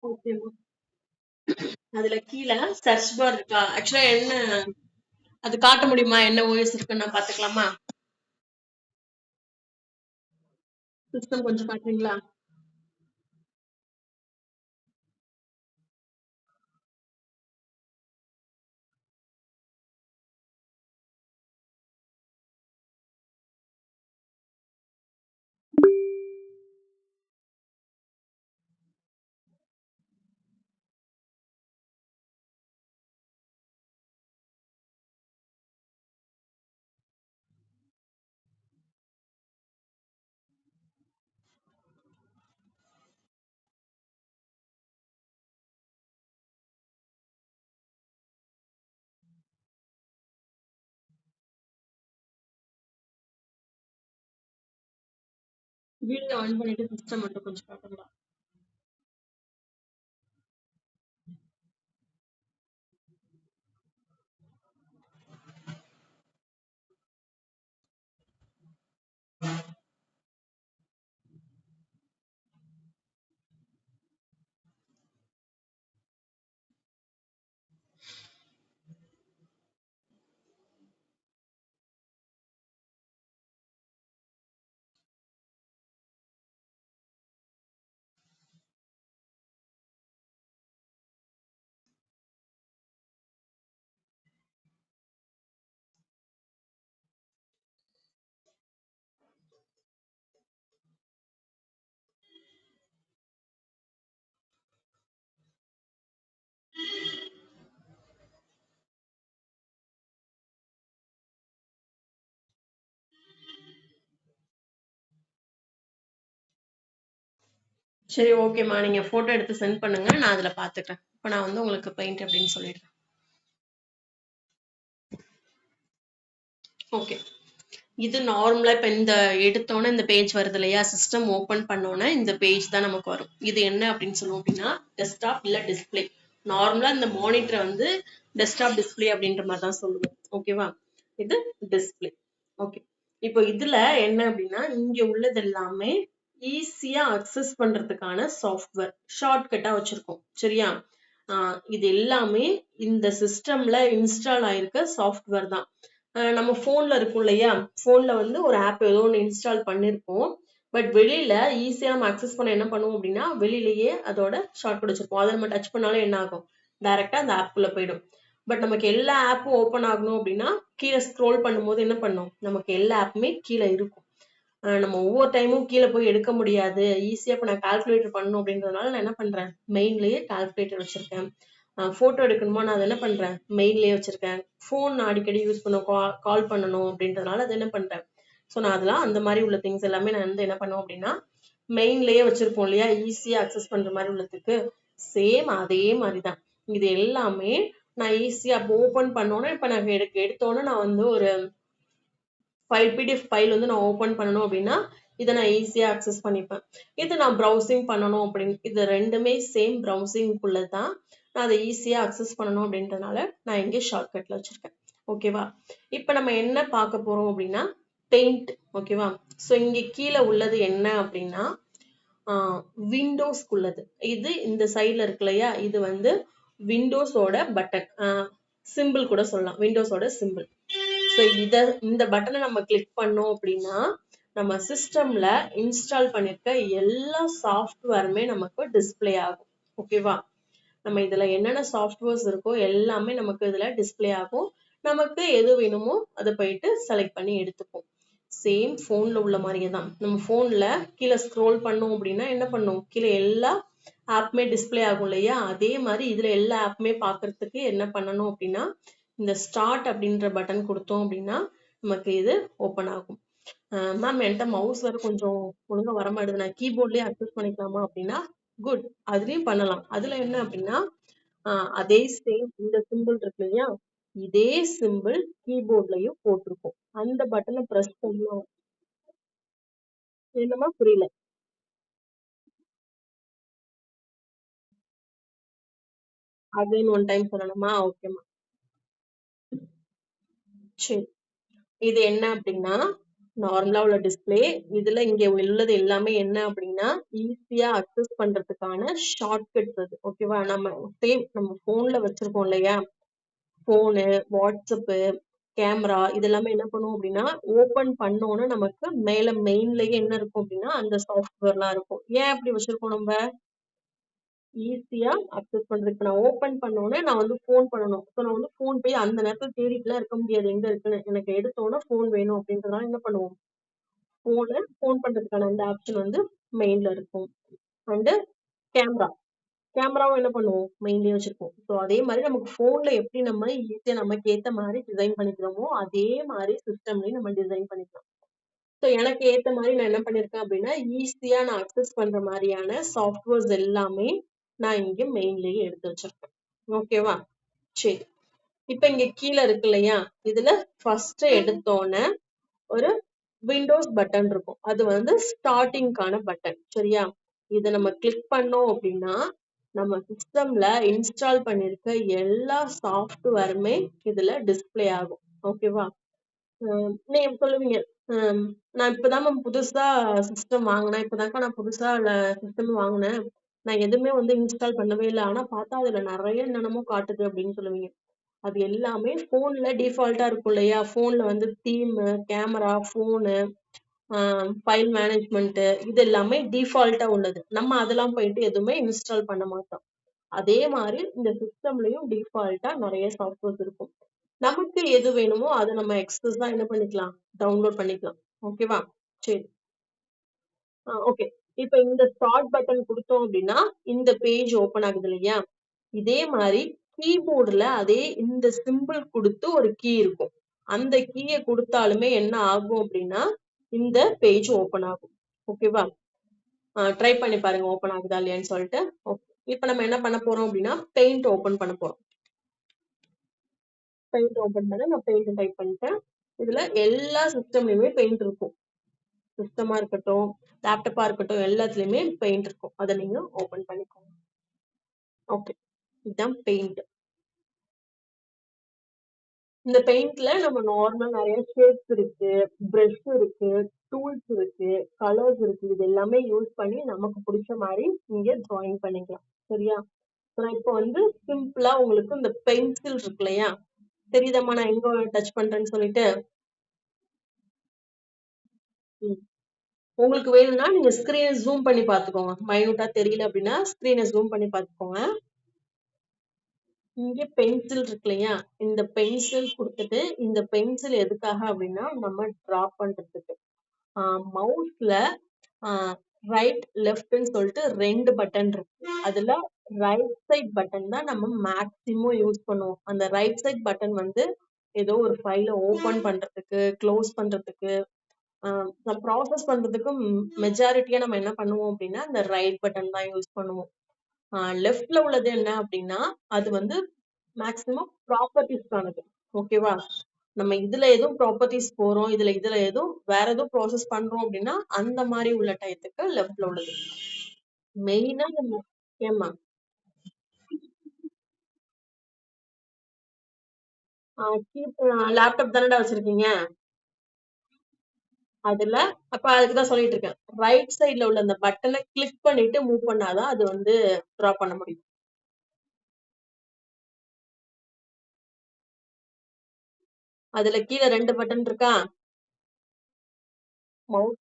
ஓகேமா. அதுல கீழ சர்ச் பார் இருக்கா? ஆக்சுவலா என்ன அது காட்ட முடியுமா? என்ன ஓஎஸ் இருக்குன்னு நான் பாத்துக்கலாமா? சிஸ்டம் கொஞ்சம் காட்டுறீங்களா? வீடியோ ஆன் பண்ணிட்டு சிஸ்டம் மட்டும் கொஞ்சம் காட்டுங்களா? சரி, ஓகேம்மா. நீங்க போட்டோ எடுத்து சென்ட் பண்ணுங்க. நான் அதுல பாத்துக்கிறேன். இப்ப நான் வந்து உங்களுக்கு பெயிண்ட் அப்படின்னு சொல்லிடுறேன். ஓகே. இது நார்மலா இப்ப இந்த எடுத்தோன்னே இந்த பேஜ் வருது இல்லையா? சிஸ்டம் ஓபன் பண்ணோன்னே இந்த பேஜ் தான் நமக்கு வரும். இது என்ன அப்படின்னு சொல்லுவோம் அப்படின்னா டெஸ்க்டாப் இல்ல டிஸ்பிளே. நார்மலா இந்த மானிட்டரை வந்து டெஸ்க்டாப் டிஸ்பிளே அப்படின்ற மாதிரி தான் சொல்லுவோம். ஓகேவா? இது டிஸ்பிளே. ஓகே. இப்போ இதுல என்ன அப்படின்னா இங்க உள்ளது எல்லாமே ஈஸியா அக்சஸ் பண்றதுக்கான சாஃப்ட்வேர் ஷார்ட்கட்டா வச்சிருக்கோம். சரியா? இது எல்லாமே இந்த சிஸ்டம்ல இன்ஸ்டால் ஆயிருக்க சாஃப்ட்வேர் தான். நம்ம போன்ல இருக்கும் இல்லையா? போன்ல வந்து ஒரு ஆப் ஏதோ ஒன்று இன்ஸ்டால் பண்ணிருப்போம். பட் வெளியில ஈஸியா நம்ம அக்சஸ் பண்ண என்ன பண்ணுவோம் அப்படின்னா வெளியிலேயே அதோட ஷார்ட்கட் வச்சிருப்போம். அதை நம்ம டச் பண்ணாலும் என்ன ஆகும்? டைரக்டா அந்த ஆப்குள்ள போயிடும். பட் நமக்கு எல்லா ஆப்பும் ஓபன் ஆகணும் அப்படின்னா கீழே ஸ்க்ரோல் பண்ணும்போது என்ன பண்ணும்? நமக்கு எல்லா ஆப்புமே கீழே இருக்கும். நம்ம ஒவ்வொரு டைமும் கீழே போய் எடுக்க முடியாது. ஈஸியா இப்ப நான் கால்குலேட்டர் பண்ணணும் அப்படின்றதுனால நான் என்ன பண்றேன்? மெயின்லயே கால்குலேட்டர் வச்சிருக்கேன். போட்டோ எடுக்கணுமா? நான் அதை என்ன பண்றேன்? மெயின்லயே வச்சிருக்கேன். போன் நான் அடிக்கடி யூஸ் பண்ண கால் பண்ணணும் அப்படின்றதுனால அதை என்ன பண்றேன்? ஸோ நான் அதெல்லாம் அந்த மாதிரி உள்ள திங்ஸ் எல்லாமே நான் வந்து என்ன பண்ணுவோம் அப்படின்னா மெயின்லயே வச்சிருப்போம் இல்லையா? ஈஸியா அக்சஸ் பண்ற மாதிரி உள்ளதுக்கு சேம் அதே மாதிரிதான். இது எல்லாமே நான் ஈஸியா ஓபன் பண்ணோன்னா இப்ப நான் எடுத்தோன்னே நான் வந்து ஒரு பிடிஎஃப் ஃபைல் வந்து நான் ஓபன் பண்ணணும் அப்படின்னா இதை நான் ஈஸியா அக்சஸ் பண்ணிப்பேன். இது நான் ப்ரௌசிங் பண்ணணும் அப்படின்னு இது ரெண்டுமே சேம் ப்ரௌசிங்குள்ள தான். நான் அதை ஈஸியா அக்சஸ் பண்ணணும் அப்படின்றதுனால நான் இங்கே ஷார்ட்கட்ல வச்சிருக்கேன். ஓகேவா? இப்ப நம்ம என்ன பார்க்க போறோம் அப்படின்னா பெயிண்ட். ஓகேவா? ஸோ இங்க கீழே உள்ளது என்ன அப்படின்னா விண்டோஸ்க்குள்ளது. இது இந்த சைட்ல இருக்கு இல்லையா? இது வந்து விண்டோஸோட பட்டன் சிம்பிள் கூட சொல்லலாம். விண்டோஸோட சிம்பிள். ஸோ இந்த பட்டனை நம்ம கிளிக் பண்ணோம் அப்படின்னா நம்ம சிஸ்டம்ல இன்ஸ்டால் பண்ணிருக்க எல்லா சாஃப்ட்வேருமே நமக்கு டிஸ்பிளே ஆகும். ஓகேவா? நம்ம இதுல என்னென்ன சாஃப்ட்வேர்ஸ் இருக்கோ எல்லாமே நமக்கு இதுல டிஸ்பிளே ஆகும். நமக்கு எது வேணுமோ அதை போயிட்டு செலக்ட் பண்ணி எடுத்துப்போம். சேம் போன்ல உள்ள மாதிரியே தான். நம்ம போன்ல கீழே ஸ்க்ரோல் பண்ணோம் அப்படின்னா என்ன பண்ணும்? கீழே எல்லா ஆப்புமே டிஸ்பிளே ஆகும் இல்லையா? அதே மாதிரி இதுல எல்லா ஆப்புமே பாக்குறதுக்கு என்ன பண்ணணும் அப்படின்னா இந்த ஸ்டார்ட் அப்படின்ற பட்டன் கொடுத்தோம் அப்படின்னா நமக்கு இது ஓபன் ஆகும். மேம் என்கிட்ட மவுஸ் வேற கொஞ்சம் ஒழுங்கா வர மாட்டேது. நான் கீபோர்ட்லயே அக்சஸ் பண்ணிக்கலாமா அப்படின்னா குட். அதுலயும் பண்ணலாம். அதுல என்ன அப்படின்னா அதே சேம் இந்த சிம்பிள் இருக்கு இல்லையா? இதே சிம்பிள் கீபோர்ட்லயும் போட்டிருக்கும். அந்த பட்டனை பிரஸ் பண்ணோம். என்னமா புரியல? அகைன் ஒன் டைம் சொல்லணுமா? ஓகேமா. சரி. இது என்ன அப்படின்னா நார்மலா உள்ள டிஸ்பிளே. இதுல இங்க உள்ளது எல்லாமே என்ன அப்படின்னா ஈஸியா அக்சஸ் பண்றதுக்கான ஷார்ட்கட்ஸ் அது. ஓகேவா? நம்ம சேம் நம்ம போன்ல வச்சிருக்கோம் இல்லையா? போனு, வாட்ஸ்அப், கேமரா இதெல்லாமே என்ன பண்ணுவோம் அப்படின்னா ஓபன் பண்ணோன்னு நமக்கு மேல மெயின்லயே என்ன இருக்கும் அப்படின்னா அந்த சாஃப்ட்வேர்லாம் இருக்கும். ஏன் அப்படி வச்சிருக்கோம் நம்ம? ஈஸியா அக்சஸ் பண்றதுக்கு. நான் ஓபன் பண்ணோனே நான் வந்து ஃபோன் பண்ணணும். ஸோ நான் வந்து ஃபோன் போய் அந்த நேரத்துல தேடிட்டுலாம் இருக்க முடியாது எங்க இருக்குன்னு. எனக்கு எடுத்தோனே ஃபோன் வேணும் அப்படின்றதுனால என்ன பண்ணுவோம்? ஃபோன் பண்றதுக்கான அந்த ஆப்ஷன் வந்து மெயின்ல இருக்கும். And camera. கேமராவும் என்ன பண்ணுவோம்? மெயின்லயே வச்சிருப்போம். ஸோ அதே மாரி நமக்கு ஃபோன்ல எப்படி நம்ம ஈஸியா நமக்கு ஏத்த மாரி டிசைன் பண்ணிக்கிறோமோ, அதே மாரி சிஸ்டம்லயும் நம்ம டிசைன் பண்ணிக்கலாம். ஸோ எனக்கு ஏத்த மாரி நான் என்ன பண்ணியிருக்கேன் அப்படின்னா, ஈஸியா நான் அக்சஸ் பண்ற மாரியான சாஃப்ட்வேர்ஸ் எல்லாமே நான் இங்க மெயின்லயே எடுத்து வச்சிருக்கேன். ஓகேவா? சரி. இப்ப இங்க கீழ இருக்கு இல்லையா? இதுல ஃபர்ஸ்ட் எடுத்தோனே ஒரு விண்டோஸ் பட்டன் இருக்கும். அது வந்து ஸ்டார்ட்டிங்கான பட்டன். சரியா? இத நம்ம கிளிக் பண்ணோம் அப்படின்னா, நம்ம சிஸ்டம்ல இன்ஸ்டால் பண்ணிருக்க எல்லா சாஃப்ட்வேருமே இதுல டிஸ்ப்ளே ஆகும். ஓகேவா? நீங்க சொல்லுவீங்க. ம் நான் இப்பதான் மேம் புதுசா சிஸ்டம் வாங்குனேன். இப்பதான்க்கா நான் புதுசா சிஸ்டம் வாங்குனேன். நான் எதுவுமே வந்து இன்ஸ்டால் பண்ணவே இல்ல. ஆனா பார்த்தா அதுல நெறைய என்னென்னமோ காட்டுது அப்படின்னு சொல்லுவீங்க. அது எல்லாமே ஃபோன்ல டிஃபால்ட்டா இருக்கும் இல்லையா? ஃபோன்ல வந்து தீமு, கேமரா, ஃபோனு, ஆ ஃபைல் மேனேஜ்மென்ட் இது எல்லாமே டிஃபால்ட்டா உள்ளது. நம்ம அதெல்லாம் போயிட்டு எதுவுமே இன்ஸ்டால் பண்ண மாட்டோம். அதே மாரி இந்த சிஸ்டம்லயும் டிஃபால்ட்டா நெறைய சாஃப்ட்வேர்ஸ் இருக்கும். நமக்கு எது வேணுமோ அத நம்ம எக்ஸ்பிரஸா என்ன பண்ணிக்கலாம்? டவுன்லோட் பண்ணிக்கலாம். ஓகேவா? சரி. ஓகே. இப்ப இந்த ஸ்டார்ட் பட்டன் குடுத்தோம் அப்டின்னா, இந்த பேஜ் ஓப்பன் ஆகுது இல்லையா? இதே மாரி கீபோர்டுல அதே இந்த சிம்பிள் குடுத்து ஒரு கீ இருக்கும். அந்த கீய குடுத்தாலுமே என்ன ஆகும் அப்டின்னா, இந்த பேஜ் ஓப்பன் ஆகும். ஓகேவா? ட்ரை பண்ணி பாருங்க ஓப்பன் ஆகுதா இல்லையான்னு சொல்லிட்டு. ஓகே. இப்ப நம்ம என்ன பண்ண போறோம் அப்டின்னா, பெயிண்ட் ஓப்பன் பண்ண போறோம். பெயிண்ட் ஓப்பன் பண்ண நான் பெயிண்ட் டைப் பண்ணிட்டேன். இதுல எல்லா சிஸ்டம்லயுமே பெயிண்ட் இருக்கும். சிஸ்டமா இருக்கட்டும், லேப்டாப்பா இருக்கட்டும் எல்லாத்துலயுமே பெயிண்ட் இருக்கும். அத நீங்க ஓப்பன் பண்ணிக்கோங்க. ஓகே. இதுதான் பெயிண்ட். இந்த பெயிண்ட்ல நம்ம நார்மலா நெறைய ஷேப்ஸ் இருக்கு, பிரஷ் இருக்கு, டூல்ஸ் இருக்கு, கலர்ஸ் இருக்கு. இது எல்லாமே யூஸ் பண்ணி நமக்கு புடிச்ச மாரி இங்க டிராயிங் பண்ணிக்கலாம். சரியா? நான் இப்ப வந்து சிம்பிளா உங்களுக்கு இந்த பென்சில் இருக்கு இல்லையா? தெரியுதாம்மா நான் எங்க டச் பண்றேன்னு சொல்லிட்டு? ம். உங்களுக்கு வேணும்னா நீங்க ஸ்க்ரீன ஜூம் பண்ணி பார்த்துக்கோங்க. மைன்யூட்டா தெரியல அப்டின்னா, ஸ்க்ரீன ஜூம் பண்ணி பார்த்துக்கோங்க. இங்க பென்சில் இருக்கு இல்லையா? இந்த பென்சில் குடுத்துட்டு, இந்த பென்சில் எதுக்காக அப்டின்னா, நம்ம டிரா பண்றதுக்கு. ஆ மவுஸ்ல ஆ ரைட், லெஃப்ட்ன்னு சொல்லிட்டு 2 பட்டன் இருக்கு. அதுல ரைட் சைட் பட்டன் தான் நம்ம மேக்ஸிமம் யூஸ் பண்ணுவோம். அந்த ரைட் சைட் பட்டன் வந்து ஏதோ ஒரு ஃபைல ஓப்பன் பண்றதுக்கு, குளோஸ் பண்றதுக்கு, ஆ ப்ராசஸ் பண்றதுக்கு மெஜாரிட்டியா நம்ம என்ன பண்ணுவோம் அப்டின்னா, இந்த ரைட் பட்டன் தான் யூஸ் பண்ணுவோம். லெஃப்ட்ல உள்ளது என்ன அப்டின்னா, அது வந்து மேக்ஸிமம் ப்ராப்பர்ட்டீஸ்க்கானது. ஓகேவா? நம்ம இதுல எதுவும் ப்ராப்பர்ட்டீஸ் போறோம், இதுல எதுவும் வேற எதுவும் ப்ராசஸ் பண்றோம் அப்டின்னா, அந்த மாரி உள்ள டயத்துக்கு லெஃப்ட்ல உள்ளது. மெயினா நம்ம ஏம்மா? லேப்டாப் தானடா வச்சிருக்கீங்க? அதுல அப்ப அதுக்கு தான் சொல்லிட்டு இருக்கேன். ரைட் சைடுல உள்ள அந்த பட்டன கிளிக் பண்ணிட்டு மூவ் பண்ணா தான் அது வந்து டிரா பண்ண முடியும். அதுல கீழ 2 பட்டன் இருக்கா? மவுஸ்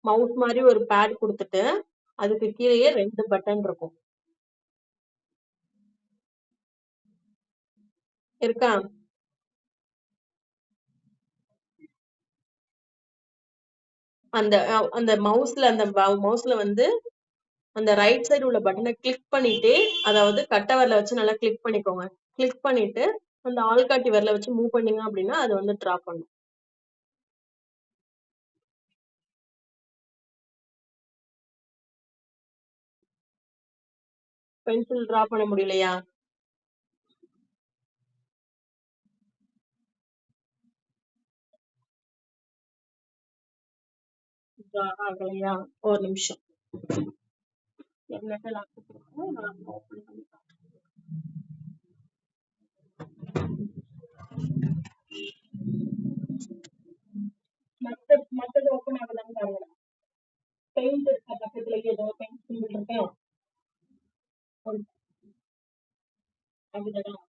மவுஸ் மாரி ஒரு பேட் குடுத்துட்டு, அதுக்கு கீழயே 2 பட்டன் இருக்கும். இருக்கா? அந்த மவுஸ்ல வந்து அந்த ரைட் சைடு உள்ள பட்டன கிளிக் பண்ணிட்டே, அதாவது கட்டை விரல வச்சு நல்லா கிளிக் பண்ணிக்கோங்க. கிளிக் பண்ணிட்டு, அந்த ஆள்காட்டி விரல வச்சு மூவ் பண்ணீங்க அப்படின்னா, அது வந்து டிரா பண்ணும். பென்சில் டிரா பண்ண முடியலையா? டிரா ஆகலையா? ஒரு நிமிஷம். என்னட்ட லேப்டாப் இருக்கு. நான் ஓப்பன் பண்ணி மத்தது ஓப்பன் ஆகுதான்னு பாருங்க. பெயிண்ட் இருக்க பக்கத்துலயே ஏதோ பெயிண்ட் சிம்பிள் இருக்கா? ஒரு அதுலதான்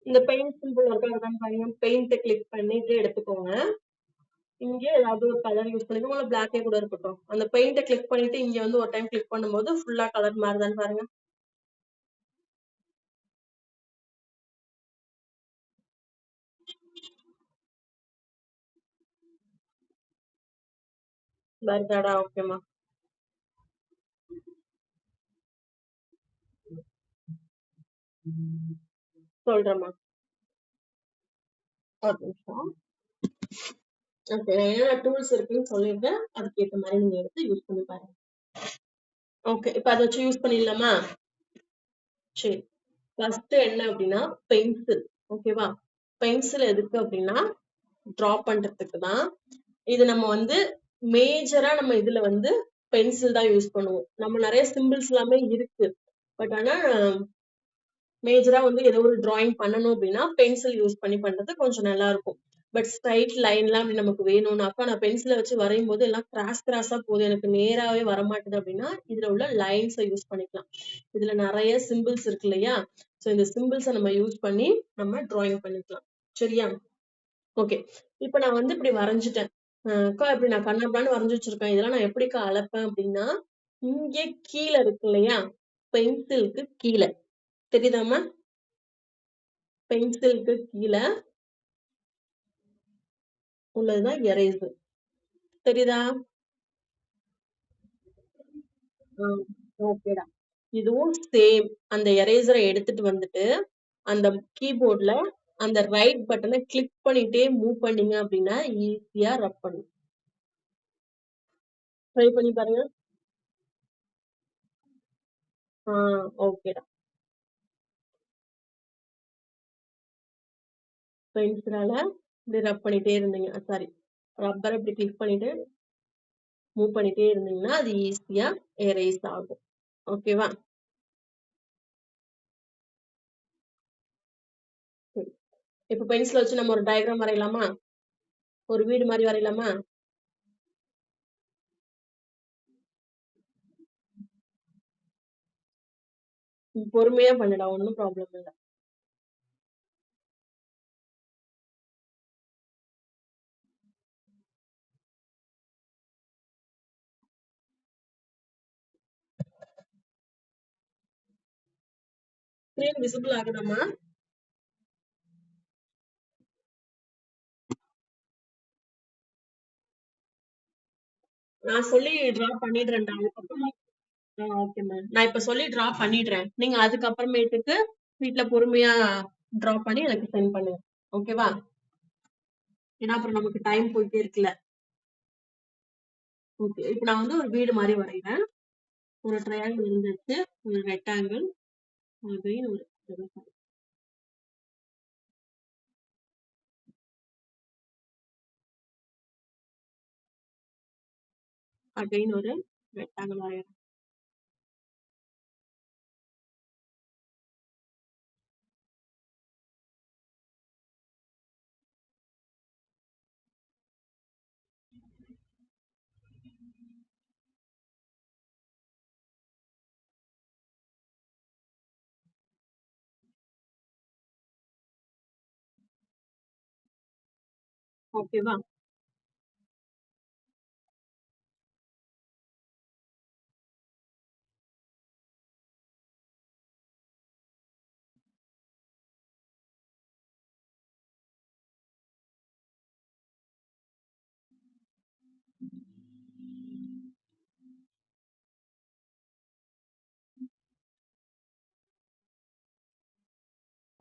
இந்த பெயிண்ட் சிம்பிள் இருக்கான்னு பாருங்க. பெயிண்ட் கிளிக் பண்ணிட்டு எடுத்துக்கோங்க. இங்க ஏதாவது ஒரு கலர் யூஸ் பண்ணிக்கோங்க. இல்ல பிளாக்கே கூட இருக்கட்டும். அந்த பெயிண்ட்ட கிளிக் பண்ணிட்டு இங்க வந்து ஒரு டைம் கிளிக் பண்ணும்போது ஃபுல்லா கலர் மாறுதான்னு பாருங்க. வருதாடா? ஓகேம்மா. சொல்றேம்மா. ஒரு நிமிஷம். ஓகே. என்னென்ன டூல்ஸ் இருக்குன்னு சொல்லிடுறேன். அதுக்கேத்த மாரி நீங்க எடுத்து யூஸ் பண்ணி பாருங்க. ஓகே. இப்ப அத வச்சு யூஸ் பண்ணிடலாமா? சரி. ஃபர்ஸ்ட் என்ன அப்படின்னா பென்சில். ஓகேவா? பென்சில் எதுக்கு அப்படின்னா டிரா பண்றதுக்கு தான். இது நம்ம வந்து மேஜரா நம்ம இதுல வந்து பென்சில் தான் யூஸ் பண்ணுவோம். நம்ம நிறைய சிம்பிள்ஸ் எல்லாமே இருக்கு. பட் ஆனா மேஜரா வந்து ஏதோ ஒரு டிராயிங் பண்ணணும் அப்படின்னா பென்சில் யூஸ் பண்ணி பண்றது கொஞ்சம் நல்லா இருக்கும். பட் ஸ்ட்ரைட் லைன்லாம் அப்படி நமக்கு வேணும்னாக்கா நான் பென்சிலை வச்சு வரையும் போது எல்லாம் கிராஸ் கிராஸா போகுது எனக்கு நேராவே வரமாட்டுது அப்படின்னா இதுல உள்ள லைன்ஸை யூஸ் பண்ணிக்கலாம். இதுல நிறைய சிம்பிள்ஸ் இருக்கு இல்லையா? சோ இந்த சிம்பிள்ஸை நம்ம யூஸ் பண்ணி நம்ம டிராயிங் பண்ணிக்கலாம். சரியா? ஓகே. இப்ப நான் வந்து இப்படி வரைஞ்சிட்டேன். அக்கா இப்படி நான் கண்ணாபிரான்னு வரைஞ்சு வச்சிருக்கேன். இதெல்லாம் நான் எப்படிக்கா அளப்பேன் அப்படின்னா இங்கே கீழே இருக்கு இல்லையா? பென்சிலுக்கு கீழே தெரியுதாம்மா? பென்சிலுக்கு கீழ உள்ளதுதான் எரேசர். தெரியுதா? ஓகேடா. இதுவும் சேம். அந்த எரேசரை எடுத்துட்டு வந்துட்டு அந்த கீபோர்ட்ல அந்த ரைட் பட்டனை கிளிக் பண்ணிட்டே மூவ் பண்ணீங்க அப்படின்னா ஈஸியா ரப் பண்ணும். ட்ரை பண்ணி பாருங்க. ஓகேடா. பென்சிலால இப்படி ரப் பண்ணிட்டே இருந்தீங்க. சாரி, ரப்பரை இப்படி கிளிக் பண்ணிட்டு மூவ் பண்ணிட்டே இருந்தீங்கன்னா அது ஈஸியா எரேஸ் ஆகும். ஓகேவா? சரி. இப்ப பென்சில் வச்சு நம்ம ஒரு டயக்ராம் வரையலாமா? ஒரு வீடு மாதிரி வரையலாமா? பொறுமையா பண்ணுடா, ஒண்ணும் ப்ராப்ளம் இல்ல. ஸ்கிரீன் விசிபிள் ஆகுதாம்மா? நான் சொல்லி டிரா பண்ணிடுறேன்டா. அதுக்கப்புறமா ஓகேம்மா. நான் இப்ப சொல்லி டிரா பண்ணிடுறேன். நீங்க அதுக்கப்புறமேட்டுக்கு வீட்ல பொறுமையா டிரா பண்ணி எனக்கு சென்ட் பண்ணுங்க. ஓகேவா? ஏன்னா அப்புறம் நமக்கு டைம் போயிட்டே இருக்குல்ல. ஓகே. இப்ப நான் வந்து ஒரு வீடு மாதிரி வரைகிறேன். ஒரு ட்ரையாங்கிள் இருந்துச்சு, ஒரு ரெக்டாங்கிள், அகைன் ஒரு அகைன் ஒரு ரெக்டாங்கிள் வரைகிறேன். ஓகேவா?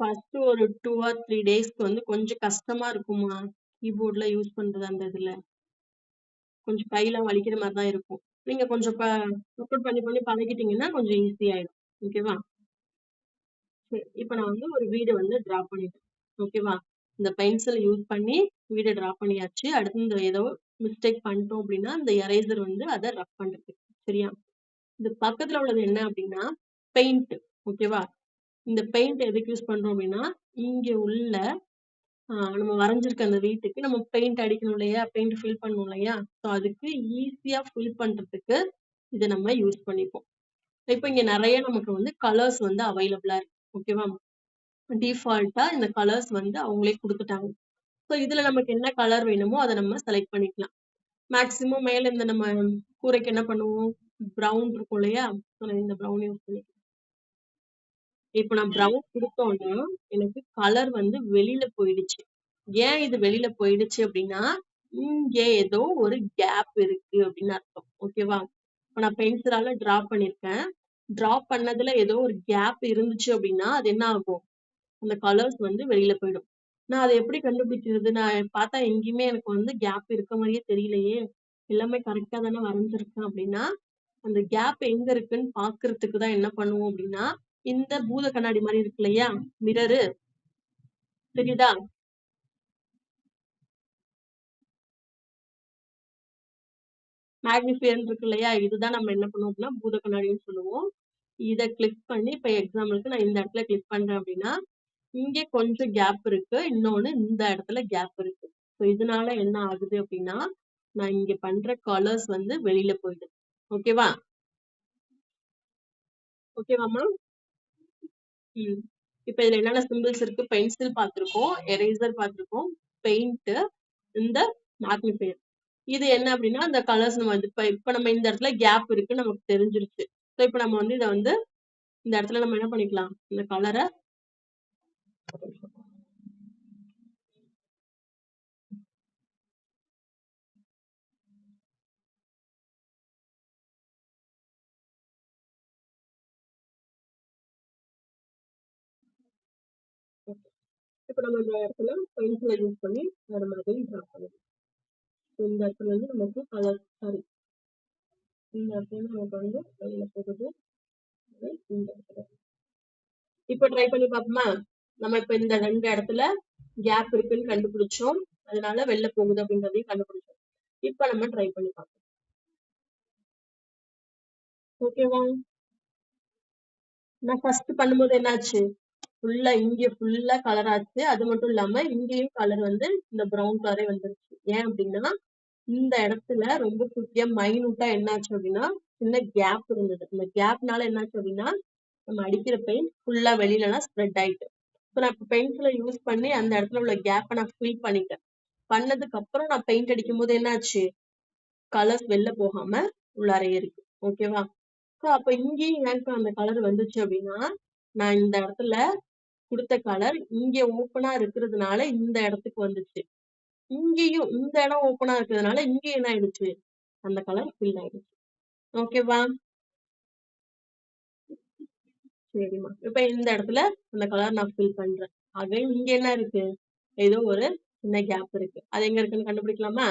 ஃபர்ஸ்ட் ஒரு 2 ஆர் 3 டேஸ்க்கு வந்து கொஞ்சம் கஷ்டமா இருக்குமா கீபோர்ட்ல யூஸ் பண்றது. அந்த இதுல கொஞ்சம் கையெல்லாம் வலிக்கிற மாதிரி தான் இருக்கும். நீங்க கொஞ்சம் ஒர்க் பண்ணி பண்ணி பழகிட்டீங்கன்னா கொஞ்சம் ஈஸி ஆயிடும். ஓகேவா? சரி. இப்ப நான் வந்து ஒரு வீடு வந்து டிரா பண்ணிட்டேன். ஓகேவா? இந்த பென்சில் யூஸ் பண்ணி வீட டிரா பண்ணியாச்சு. அடுத்து இந்த ஏதோ மிஸ்டேக் பண்ணிட்டோம் அப்படின்னா இந்த எரேசர் வந்து அதை ரப் பண்றது. சரியா? இந்த பக்கத்துல உள்ளது என்ன அப்படின்னா பெயிண்ட். ஓகேவா? இந்த பெயிண்ட் எதுக்கு யூஸ் பண்றோம் அப்படின்னா இங்க உள்ள நம்ம வரைஞ்சிருக்க அந்த வீட்டுக்கு நம்ம பெயிண்ட் அடிக்கணும் இல்லையா? பெயிண்ட் ஃபில் பண்ணணும் இல்லையா? ஸோ அதுக்கு ஈஸியா ஃபில் பண்றதுக்கு இத நம்ம யூஸ் பண்ணிப்போம். இப்ப இங்க நெறைய நமக்கு வந்து கலர்ஸ் வந்து அவைலபிளா இருக்கு. ஓகேவா? டிஃபால்ட்டா இந்த கலர்ஸ் வந்து அவங்களே குடுத்துட்டாங்க. ஸோ இதுல நமக்கு என்ன கலர் வேணுமோ அத நம்ம செலக்ட் பண்ணிக்கலாம். மேக்ஸிமம் மேல இந்த நம்ம கூரைக்கு என்ன பண்ணுவோம்? ப்ரவுன் இருக்கும் இல்லையா? ஸோ நான் இந்த ப்ரவுன் யூஸ் பண்ணிக்கிறேன். இப்ப நான் ப்ரவுன் குடுத்தோம்னா, எனக்கு கலர் வந்து வெளில போயிடுச்சு. ஏன் இது வெளில போயிடுச்சு அப்டின்னா, இங்க ஏதோ ஒரு கேப் இருக்கு அப்டின்னு அர்த்தம். ஓகேவா? இப்ப நான் பென்சிலால டிரா பண்ணியிருக்கேன். டிரா பண்ணதுல ஏதோ ஒரு கேப் இருந்துச்சு அப்டின்னா, அது என்ன ஆகும்? அந்த கலர்ஸ் வந்து வெளில போயிடும். நான் அத எப்படி கண்டுபிடிக்கிறது? நான் பார்த்தா எங்கேயுமே எனக்கு வந்து கேப் இருக்க மாரியே தெரியலையே! எல்லாமே கரெக்ட்டா தானே வரைஞ்சிருக்கேன் அப்டின்னா, அந்த கேப் எங்க இருக்குன்னு பார்க்கறதுக்கு தான் என்ன பண்ணுவோம் அப்டின்னா, இந்த பூத கண்ணாடி மாரி இருக்கு இல்லையா? மிரரு தெரியுதா? மேக்னிஃபையர்ன்னு இருக்கு இல்லையா? இதுதான் நம்ம என்ன பண்ணுவோம் அப்டின்னா, பூத கண்ணாடின்னு சொல்லுவோம். இத கிளிக் பண்ணி இப்ப எக்ஸாம்பிளுக்கு நான் இந்த இடத்துல கிளிக் பண்றேன் அப்டின்னா, இங்க கொஞ்சம் கேப் இருக்கு. இன்னொன்னு இந்த இடத்துல கேப் இருக்கு. ஸோ இதனால என்ன ஆகுது அப்டின்னா, நான் இங்க பண்ற கலர்ஸ் வந்து வெளில போயிடுது. ஓகேவா? ஓகேவாம்மா? ம். இப்ப இதுல என்னென்ன சிம்பிள்ஸ் இருக்கு? பென்சில் பார்த்திருக்கோம், எரேசர் பார்த்திருக்கோம், பெயிண்ட், இந்த மேக்னிஃபையர். இது என்ன அப்டின்னா, அந்த கலர்ஸ் நம்ம வந்து இப்ப இப்ப நம்ம இந்த இடத்துல கேப் இருக்குன்னு நமக்கு தெரிஞ்சிருச்சு. ஸோ இப்ப நம்ம வந்து இத வந்து இந்த இடத்துல நம்ம என்ன பண்ணிக்கலாம்? இந்த கலர இப்ப நம்ம இந்த இடத்துல பென்சில யூஸ் பண்ணி வேற மாதிரி டிரா பண்ணணும். இந்த இடத்துல இருந்து நமக்கு கலர் சாரி இந்த இடத்துல இருந்து நமக்கு வந்து வெளில போகுது. அது இந்த இடத்துல. இப்ப ட்ரை பண்ணி பார்ப்போமா? நம்ம இப்ப இந்த 2 இடத்துல கேப் இருக்குன்னு கண்டுபிடிச்சோம். அதனால வெளில போகுது அப்படின்றதையும் கண்டுபிடிச்சோம். இப்ப நம்ம ட்ரை பண்ணி பார்ப்போம். ஓகேவா? நான் ஃபர்ஸ்ட் பண்ணும்போது என்னாச்சு? ஃபுல்லா கலர் ஆச்சு. அது மட்டும் இல்லாம இங்கேயும் கலர் வந்து இந்த ப்ரவுன் கலரே வந்துருச்சு. ஏன் அப்டின்னா, இந்த இடத்துல ரொம்ப குட்டியா மைன்யூட்டா என்னாச்சு அப்டின்னா, சின்ன கேப் இருந்தது. இந்த கேப்னால என்னாச்சு அப்டின்னா, நம்ம அடிக்கிற பெயிண்ட் ஃபுல்லா வெளிலலாம் ஸ்ப்ரெட் ஆயிட்டு. இப்ப நான் இப்ப பென்சில யூஸ் பண்ணி அந்த இடத்துல உள்ள கேப்ப நான் ஃபில் பண்ணிட்டேன். பண்ணதுக்கு அப்புறம் நான் பெயிண்ட் அடிக்கும்போது என்னாச்சு? கலர்ஸ் வெளில போகாம உள்ளாரயே இருக்கு. ஓகேவா? ஸோ அப்ப இங்கேயும் எனக்கு அந்த கலர் வந்துச்சு அப்டின்னா, நான் இந்த இடத்துல குடுத்த கலர் இங்க ஓப்பனா இருக்கிறதுனால இந்த இடத்துக்கு வந்துச்சு. இங்கேயும் இந்த இடம் ஓப்பனா இருக்கிறதுனால இங்க என்ன ஆயிடுச்சு? அந்த கலர் ஃபில் ஆயிடுச்சு. ஓகேவா? சரிம்மா. இப்ப இந்த இடத்துல அந்த கலர் நான் ஃபில் பண்றேன். அகைன் இங்க என்ன இருக்கு? ஏதோ ஒரு சின்ன கேப் இருக்கு. அது எங்க இருக்குன்னு கண்டுபிடிக்கலாமா?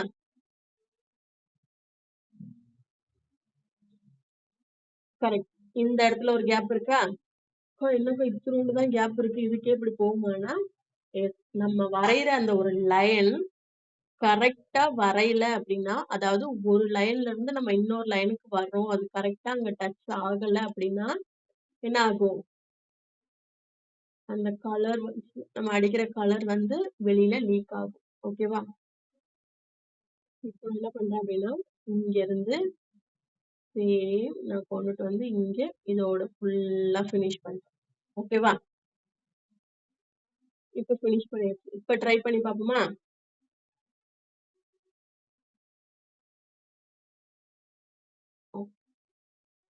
கரெக்ட். இந்த இடத்துல ஒரு கேப் இருக்கா? என்னக்கா இத்துணூண்டு தான் கேப் இருக்கு. இதுக்கே இப்படி போகுமான்னா, எஸ் நம்ம வரையிற அந்த ஒரு லைன் கரெக்ட்டா வரையல அப்படின்னா, அதாவது ஒரு லைன்ல இருந்து நம்ம இன்னொரு லைனுக்கு வர்றோம். அது கரெக்ட்டா அங்க டச் ஆகல அப்படின்னா, என்ன ஆகும்? அந்த கலர் வந்து நம்ம அடிக்கிற கலர் வந்து வெளியில லீக் ஆகும். ஓகேவா? இப்போ என்ன பண்றேன் அப்படின்னா, இங்க இருந்து சேம் நான் கொண்டுட்டு வந்து இங்க இதோட ஃபுல்லா ஃபினிஷ் பண்றேன். ஓகேவா? இப்ப ஃபினிஷ் பண்ணியாச்சு. இப்ப ட்ரை பண்ணி பார்ப்போமா?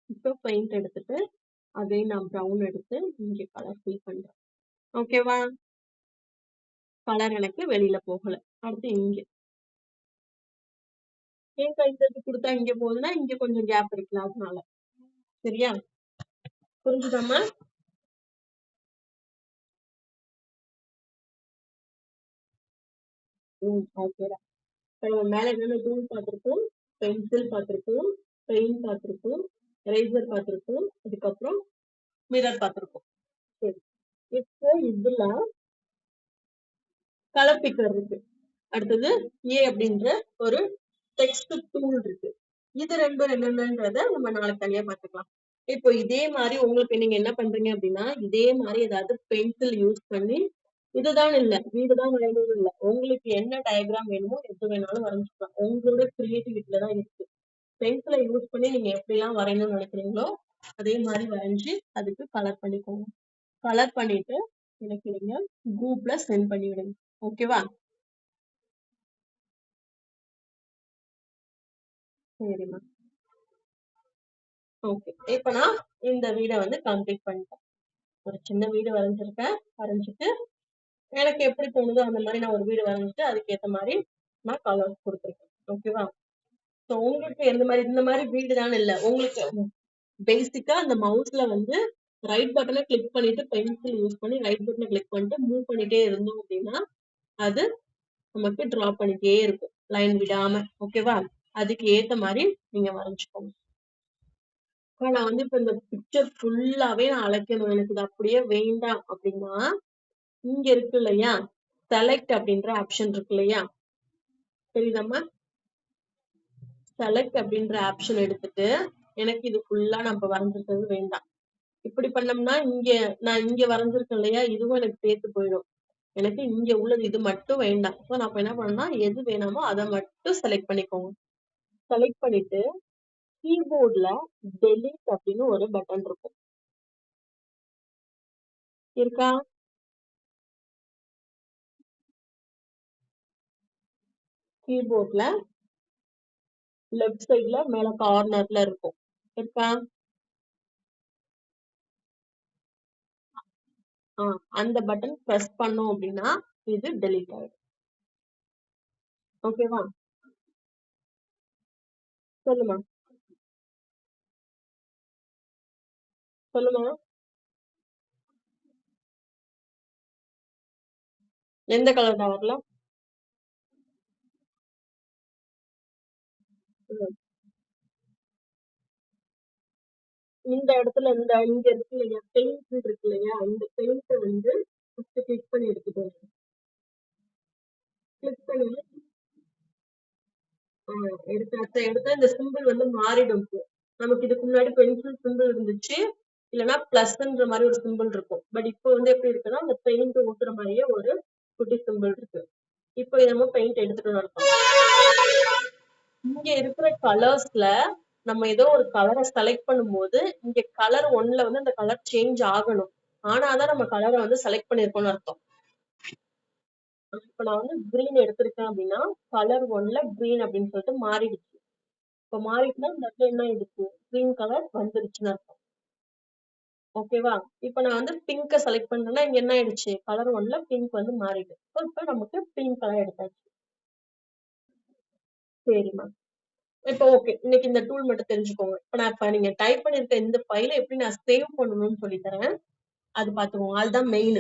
இப்போ பெயிண்ட் எடுத்துட்டு, அகைன் நான் ப்ரவுன் எடுத்து இங்க கலர் ஃபில் பண்றேன். ஓகேவா? கலர் எனக்கு வெளியில போகல. அடுத்து இங்க. ஏன் கைத்தட்டு குடுத்தா இங்க போகுதுன்னா, இங்க கொஞ்சம் கேப் இருக்குல்ல அதனால. சரியா? புரிஞ்சுதாம்மா? ஓகேடா. இப்ப நம்ம மேல என்னென்ன டூல் பார்த்திருக்கோம்? பென்சில் பார்த்திருக்கோம், பெயிண்ட் பார்த்திருக்கோம், எரேசர் பார்த்திருக்கோம், அதுக்கப்புறம் மிரர் பார்த்திருக்கோம். சரி. இப்போ இதுல கலர் பிக்கர் இருக்கு. அடுத்தது அப்படின்ற ஒரு டெக்ஸ்ட் டூல் இருக்கு. இது 2ம் என்னென்னன்றத நம்ம நாளைக்கு தனியா பார்த்துக்கலாம். இப்போ இதே மாரி உங்களுக்கு நீங்க என்ன பண்றீங்க அப்படின்னா, இதே மாரி ஏதாவது பென்சில் யூஸ் பண்ணி இதுதான் இல்ல, வீடு தான் வரையணும்னு இல்ல. உங்களுக்கு என்ன டயகிராம் வேணுமோ எது வேணாலும் வரைஞ்சுக்கலாம். உங்களோட கிரியேட்டிவிட்டில தான் இருக்கு. பென்சில யூஸ் பண்ணி நீங்க எப்படிலாம் வரையணும்னு நினைக்கிறீங்களோ, அதே மாரி வரைஞ்சு அதுக்கு கலர் பண்ணிக்கோங்க. கலர் பண்ணிட்டு எனக்கு நீங்க குரூப்ல சென்ட் பண்ணி விடுங்க. ஓகேவா? சரிம்மா. ஓகே. இப்ப நான் இந்த வீட வந்து கம்ப்ளீட் பண்ணிட்டேன். ஒரு சின்ன வீடு வரைஞ்சிருக்கேன். வரைஞ்சிட்டு எனக்கு எப்படி தோணுதோ அந்த மாதிரி நான் ஒரு வீடு வரைஞ்சிட்டு அதுக்கேத்த மாதிரி நான் கலர்ஸ் கொடுத்துருக்கேன். ஓகேவா? ஸோ உங்களுக்கு எந்த மாதிரி இந்த மாதிரி வீடு தானே இல்ல உங்களுக்கு பேசிக்கா அந்த மவுஸ்ல வந்து ரைட் பட்டனை கிளிக் பண்ணிட்டு பென்சில் யூஸ் பண்ணி ரைட் பட்டனை கிளிக் பண்ணிட்டு மூவ் பண்ணிட்டே இருந்தோம் அப்படின்னா அது நமக்கு டிரா பண்ணிட்டே இருக்கும் லைன் விடாம. ஓகேவா? அதுக்கு ஏத்த மாதிரி நீங்க வரைஞ்சுக்கோங்க. நான் வந்து இப்ப இந்த பிக்சர் ஃபுல்லாவே நான் அழைக்கணும் எனக்கு இது அப்படியே வேண்டாம் அப்படின்னா இங்க இருக்கு இல்லையா செலக்ட் அப்படின்ற ஆப்ஷன் இருக்கு இல்லையா தெரியுதாம்மா? செலக்ட் அப்படின்ற ஆப்ஷன் எடுத்துட்டு எனக்கு இது ஃபுல்லா நம்ம வரைஞ்சிருக்கிறது வேண்டாம். இப்படி பண்ணோம்னா இங்க நான் இங்க வரைஞ்சிருக்கேன் இல்லையா இதுவும் எனக்கு சேர்த்து போயிடும். எனக்கு இங்க உள்ளது இது மட்டும் வேண்டாம். ஸோ நான் இப்ப என்ன பண்ணேன்னா எது வேணாமோ அதை மட்டும் செலக்ட் பண்ணிக்கோங்க. செலக்ட் பண்ணிட்டு கீபோர்ட்ல டெலீட் அப்படின்னு ஒரு பட்டன் இருக்கும். இருக்கா? கீபோர்ட்ல லெஃப்ட் சைட்ல மேல கார்னர்ல இருக்கும். இருக்கா? அந்த பட்டன் பிரஸ் பண்ணோம் அப்படின்னா இது டெலீட் ஆயிடும். ஓகேவா? சொல்லுமா. சொல்லுமா. எந்த கலர் தான் வரல? இந்த இடத்துல இங்க இருக்கு இல்லையா பெயிண்ட் இருக்கு இல்லையா இந்த பெயிண்ட் வந்து கிளிக் பண்ணி எடுத்துக்கோங்க. கிளிக் பண்ணி எடுத்தா இந்த சிம்பிள் வந்து மாறிடும். நமக்கு இதுக்கு முன்னாடி பென்சில் சிம்பிள் இருந்துச்சு இல்லைன்னா பிளஸ்ன்ற மாதிரி ஒரு சிம்பிள் இருக்கும். பட் இப்போ வந்து எப்படி இருக்குன்னா அந்த பெயிண்ட் ஊத்துற மாதிரியே ஒரு குட்டி சிம்பிள் இருக்கு. இப்போ நம்ம பெயிண்ட் எடுத்துட்டு இருக்கோம். இங்க இருக்கிற கலர்ஸ்ல நம்ம ஏதோ ஒரு கலரை செலக்ட் பண்ணும்போது இங்க கலர் ஒன்ல வந்து அந்த கலர் சேஞ்ச் ஆகணும். ஆனாதான் நம்ம கலரை வந்து செலக்ட் பண்ணிருக்கோம்னு அர்த்தம். இப்ப நான் வந்து கிரீன் எடுத்திருக்கேன் அப்படின்னா கலர் ஒன்ல கிரீன் அப்படின்னு சொல்லிட்டு மாறிடுச்சு. இப்ப மாறிட்டுனா இந்த இடத்துல என்ன ஆயிடுச்சு கிரீன் கலர் வந்துருச்சுன்னு அர்த்தம். ஓகேவா? இப்ப நான் வந்து பிங்க செலக்ட் பண்றேன்னா இங்க என்ன ஆயிடுச்சு கலர் ஒன்ல பிங்க் வந்து மாறிடுச்சு. இப்ப நமக்கு பிங்க் கலர் எடுத்தாச்சு. சரிம்மா. இப்போ ஓகே இன்னைக்கு இந்த டூல் மட்டும் தெரிஞ்சுக்கோங்க. இப்ப நீங்க டைப் பண்ணிருக்க இந்த ஃபைலை எப்படி நான் சேவ் பண்ணணும்னு சொல்லி தரேன். அது பாத்துக்கோங்க. அதுதான் மெயின்.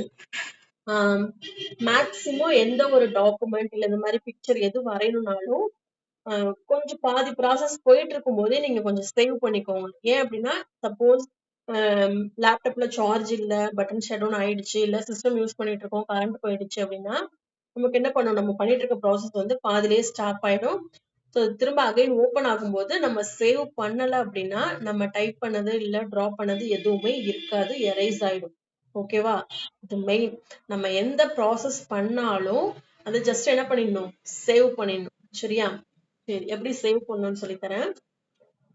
மேக்சிமம் எந்த ஒரு டாக்குமெண்ட் இல்ல இந்த மாதிரி பிக்சர் எது வரையணும்னாலும் கொஞ்சம் பாதி ப்ராசஸ் போயிட்டு இருக்கும் போதே நீங்க கொஞ்சம் சேவ் பண்ணிக்கோங்க. ஏன் அப்படின்னா சப்போஸ் லேப்டாப்ல சார்ஜ் இல்ல பட்டன் ஷட் டவுன் ஆயிடுச்சு இல்ல சிஸ்டம் யூஸ் பண்ணிட்டு இருக்கோம் கரண்ட் போயிடுச்சு அப்படின்னா நமக்கு என்ன பண்ணணும் நம்ம பண்ணிட்டு இருக்க ப்ராசஸ் வந்து பாதிலேயே ஸ்டாப் ஆயிடும். ஸோ திரும்ப அகைன் ஓப்பன் ஆகும்போது நம்ம சேவ் பண்ணல அப்படின்னா நம்ம டைப் பண்ணது இல்ல டிராப் பண்ணது எதுவுமே இருக்காது எரேஸ் ஆயிடும். ஓகேவா? இது மெயின். நம்ம எந்த ப்ராசஸ் பண்ணாலும் அதை ஜஸ்ட் என்ன பண்ணிடணும் சேவ் பண்ணிடணும். சரியா? சரி எப்படி சேவ் பண்ணணும்னு சொல்லி தரேன்.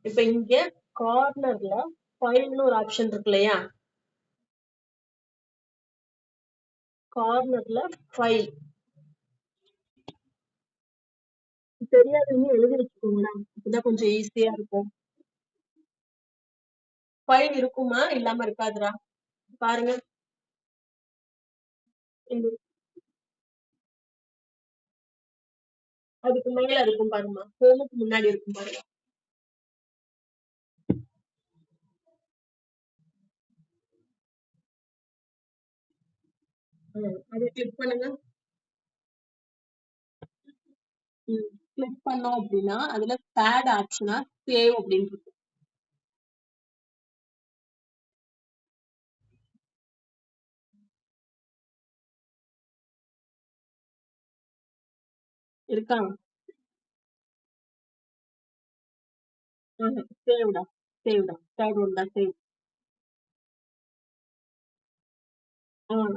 இப்ப இங்க கார்னர்ல ஃபைல்னு ஒரு ஆப்ஷன் இருக்கு இல்லையா கார்னர்ல ஃபைல் தெரியாதவங்க எழுதி வச்சுக்கோங்களேன். அப்பதான் கொஞ்சம் ஈஸியா இருக்கும். ஃபைல் இருக்குமா இல்லாம இருக்காதுடா பாருங்க. இந்த அதுக்கு மேல இருக்கும் பாருமா ஹோமுக்கு முன்னாடி இருக்கும் பாருங்க. அதை கிளிக் பண்ணுங்க. கிளிக் பண்ணோம் அப்படின்னா அதுல தேர்ட் ஆப்ஷனா சேவ் அப்படின்னு இருக்கு. இருக்கா? சேவ்டா. சேவ்டா தேர்ட் ஒன் தான் சேவ்.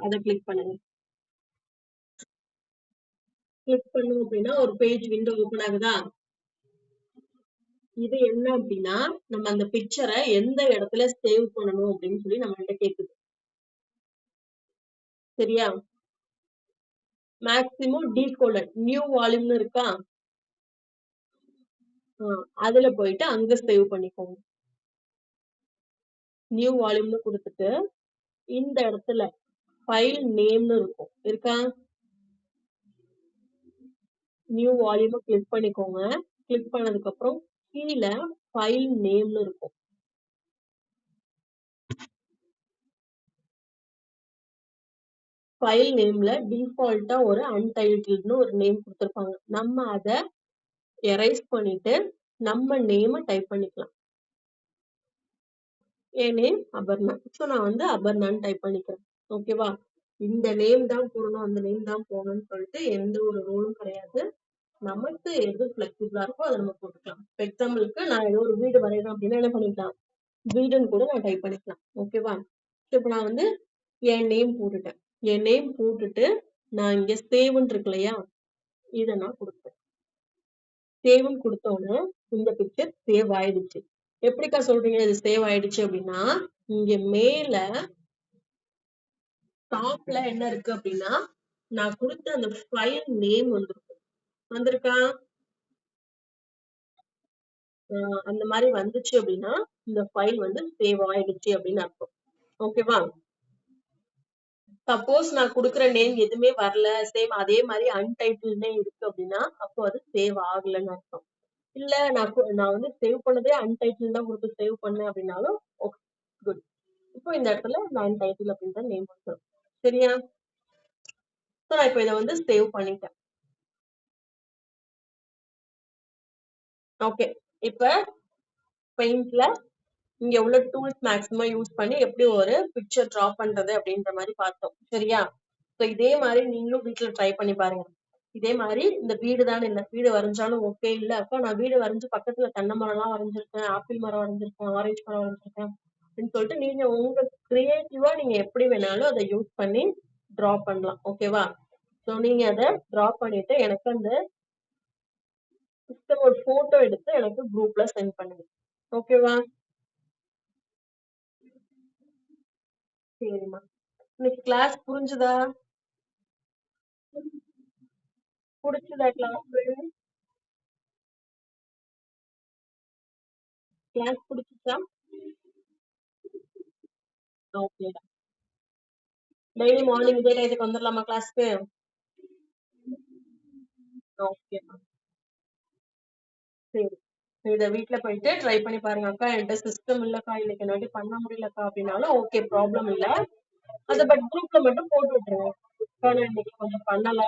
அதை கிளிக் பண்ணுங்க. கிளிக் பண்ணோம் அப்படின்னா ஒரு பேஜ் விண்டோ ஓபன் ஆகுதா? இது என்ன அப்படின்னா நம்ம அந்த பிக்சரை எந்த இடத்துல சேவ் பண்ணணும் அப்படின்னு சொல்லி நம்ம கிட்ட கேக்குது. சரியா? மேக்ஸிமம் டீகோலன் நியூ வால்யூம்னு இருக்கா? அதுல போயிட்டு அங்க சேவ் பண்ணிக்கோங்க. நியூ வால்யூம்னு குடுத்துட்டு, இந்த இடத்துல ஃபைல் நேம்னு இருக்கும். இருக்கா? நியூ வால்யூம கிளிக் பண்ணிக்கோங்க. கிளிக் பண்ணதுக்கு அப்புறம் கீழ ஃபைல் நேம்னு இருக்கும். ஃபைல் நேம்ல டிஃபால்ட்டா ஒரு அன்டைட்டில்ட்னு ஒரு நேம் குடுத்திருப்பாங்க. நம்ம அத எரேஸ் பண்ணிட்டு நம்ம நேம டைப் பண்ணிக்கலாம். என் நேம் அபர்ணா. சோ நான் வந்து அபர்ணான்னு டைப் பண்ணிக்கிறேன். ஓகேவா? இந்த நேம் தான் போடணும், அந்த நேம் தான் போடணும்னு சொல்லிட்டு எந்த ஒரு ரூலும் கிடையாது. நமக்கு எது ஃபிளெக்சிபிளா இருக்கோ அத நம்ம போட்டுக்கலாம். ஃபார் எக்ஸாம்பிளுக்கு நான் ஏதோ ஒரு வீடு வரையறேன் அப்படின்னா என்ன பண்ணிக்கலாம்? வீடுன்னு கூட நான் டைப் பண்ணிக்கலாம். ஓகேவா? இப்ப நான் வந்து என் நேம் போட்டுட்டேன். என் நேம் போட்டுட்டு நான் இங்க சேவ்ன்னு இருக்கு இல்லையா? இத நான் குடுப்பேன். சேவ்ன்னு குடுத்த உடனே இந்த பிக்சர் சேவ் ஆயிடுச்சு. எப்படிக்கா சொல்றீங்க இது சேவ் ஆயிடுச்சு அப்படின்னா, இங்க மேல டாப்ல என்ன இருக்கு அப்படின்னா, நான் குடுத்த அந்த ஃபைல் நேம் வந்திருக்கும். வந்திருக்கா? அந்த மாதிரி வந்துச்சு அப்படின்னா, இந்த ஃபைல் வந்து சேவ் ஆயிடுச்சு அப்படின்னு அர்த்தம். ஓகேவா? சப்போஸ் நான் குடுக்குற நேம் எதுவுமே வரல, சேம் அதே மாதிரி அன்டைட்டில்டே இருக்கு அப்படின்னா, அப்போ அது சேவ் ஆகலன்னு அர்த்தம். இல்ல நான் வந்து சேவ் பண்ணதே அன்டைட்டில் தான் குடுத்து சேவ் பண்ணேன் அப்படின்னாலும், ஓகே குட். இப்போ இந்த இடத்துல நான் அன்டைட்டில் அப்படின்னு தான் நேம் வந்துரும். சரியா? சோ நான் இப்போ இத வந்து சேவ் பண்ணிட்டேன். ஓகே. இப்ப பெயிண்ட்ல இங்க உள்ள டூல்ஸ் மேக்ஸிமம் யூஸ் பண்ணி எப்படி ஒரு பிக்சர் டிரா பண்றது அப்படின்ற மாதிரி பார்த்தோம். சரியா? சோ இதே மாதிரி நீங்களும் வீட்ல ட்ரை பண்ணி பாருங்க. இதே மாதிரி இந்த வீடு தானே இல்ல வீடு வரைஞ்சாலும் ஓகே இல்ல அப்ப நான் வீடு வரைஞ்சு பக்கத்துல தென்னை மரம் எல்லாம் வரைஞ்சிருக்கேன், ஆப்பிள் மரம் வரைஞ்சிருக்கேன், ஆரஞ்சு மரம் வரைஞ்சிருக்கேன் அப்படின்னு சொல்லிட்டு நீங்க உங்க கிரியேட்டிவா நீங்க எப்படி வேணாலும் அதை யூஸ் பண்ணி டிரா பண்ணலாம். ஓகேவா? சோ நீங்க அதை டிரா பண்ணிட்டு எனக்கு அந்த சிஸ்டம் ஒரு போட்டோ எடுத்து எனக்கு குரூப்ல சென்ட் பண்ணுங்க. ஓகேவா? சரிம்மா. இன்னைக்கு கிளாஸ் புரிஞ்சுதா? புடிச்சதா கிளாஸ்? கிளாஸ் புடிச்சுச்சா? ஓகே. டெய்லி மார்னிங் இதே டயத்துக்கு வந்துடலாமா கிளாஸ்க்கு? ஓகே. சரி. இத வீட்ல போயிட்டு ட்ரை பண்ணி பாருங்க. அக்கா என்கிட்ட சிஸ்டம் இல்லக்கா, இன்னைக்கு என்னாட்டி பண்ண முடியலக்கா அப்படின்னாலும் ஓகே ப்ராப்ளம் இல்ல. அத பட் குரூப்ல மட்டும் போட்டு விட்டுருங்க. அக்கா நான் இன்னைக்கு கொஞ்சம் பண்ணல.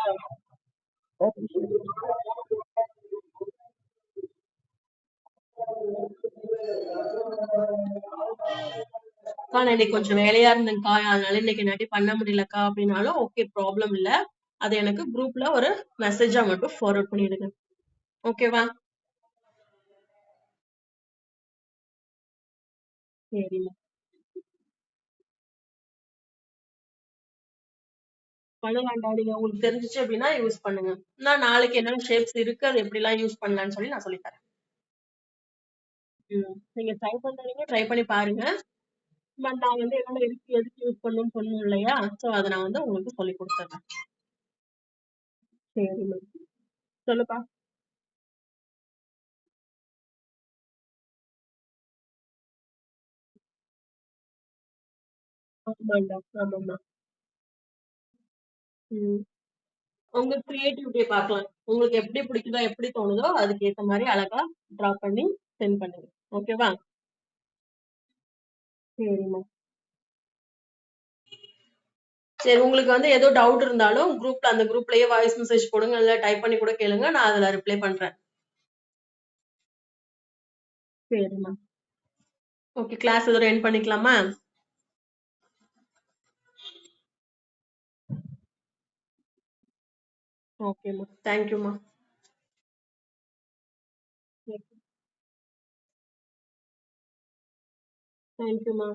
அக்கா நான் இன்னைக்கு கொஞ்சம் வேலையா இருந்தேன்க்கா, அதனால இன்னைக்கு என்னாட்டி பண்ண முடியலக்கா அப்படின்னாலும் ஓகே ப்ராப்ளம் இல்ல. அது எனக்கு குரூப்ல ஒரு மெசேஜா மட்டும் ஃபார்வர்ட் பண்ணிடுங்க. ஓகேவா? சரிம்மா. பண்ணலாம்டா. நீங்க உங்களுக்கு தெரிஞ்சுச்சு அப்படின்னா யூஸ் பண்ணுங்க. நான் நாளைக்கு என்னென்ன ஷேப்ஸ் இருக்கு, அது எப்படிலாம் யூஸ் பண்ணலாம்னு சொல்லி நான் சொல்லித் தரேன். நீங்க ட்ரை பண்றீங்க, ட்ரை பண்ணி பாருங்க. பட் நான் வந்து என்னென்ன இருக்கு, எதுக்கு யூஸ் பண்ணணும்னு சொன்னேன் இல்லையா? சோ அத நான் வந்து உங்களுக்கு சொல்லிக் குடுத்துர்றேன். சரிம்மா. சொல்லுப்பா. ஆமாண்டா. ஆமாம்மா. ம். உங்க கிரியேட்டிவிட்டிய பார்க்கலாம். உங்களுக்கு எப்படி பிடிக்குதோ, எப்படி தோணுதோ அதுக்கு ஏத்த மாரி அழகா டிரா பண்ணி சென்ட் பண்ணுங்க. ஓகேவா? சரிம்மா. சரி உங்களுக்கு வந்து ஏதோ டவுட் இருந்தாலும் குரூப்ல அந்த குரூப்லயே வாய்ஸ் மெசேஜ் போடுங்க. இல்ல டைப் பண்ணி கூட கேளுங்க. நான் அதுல ரிப்ளை பண்றேன். சரிம்மா. ஓகே. கிளாஸ் இதோட எண்ட் பண்ணிக்கலாமா? ஓகேம்மா. தேங்க் யூம்மா. தேங்க் யூம்மா.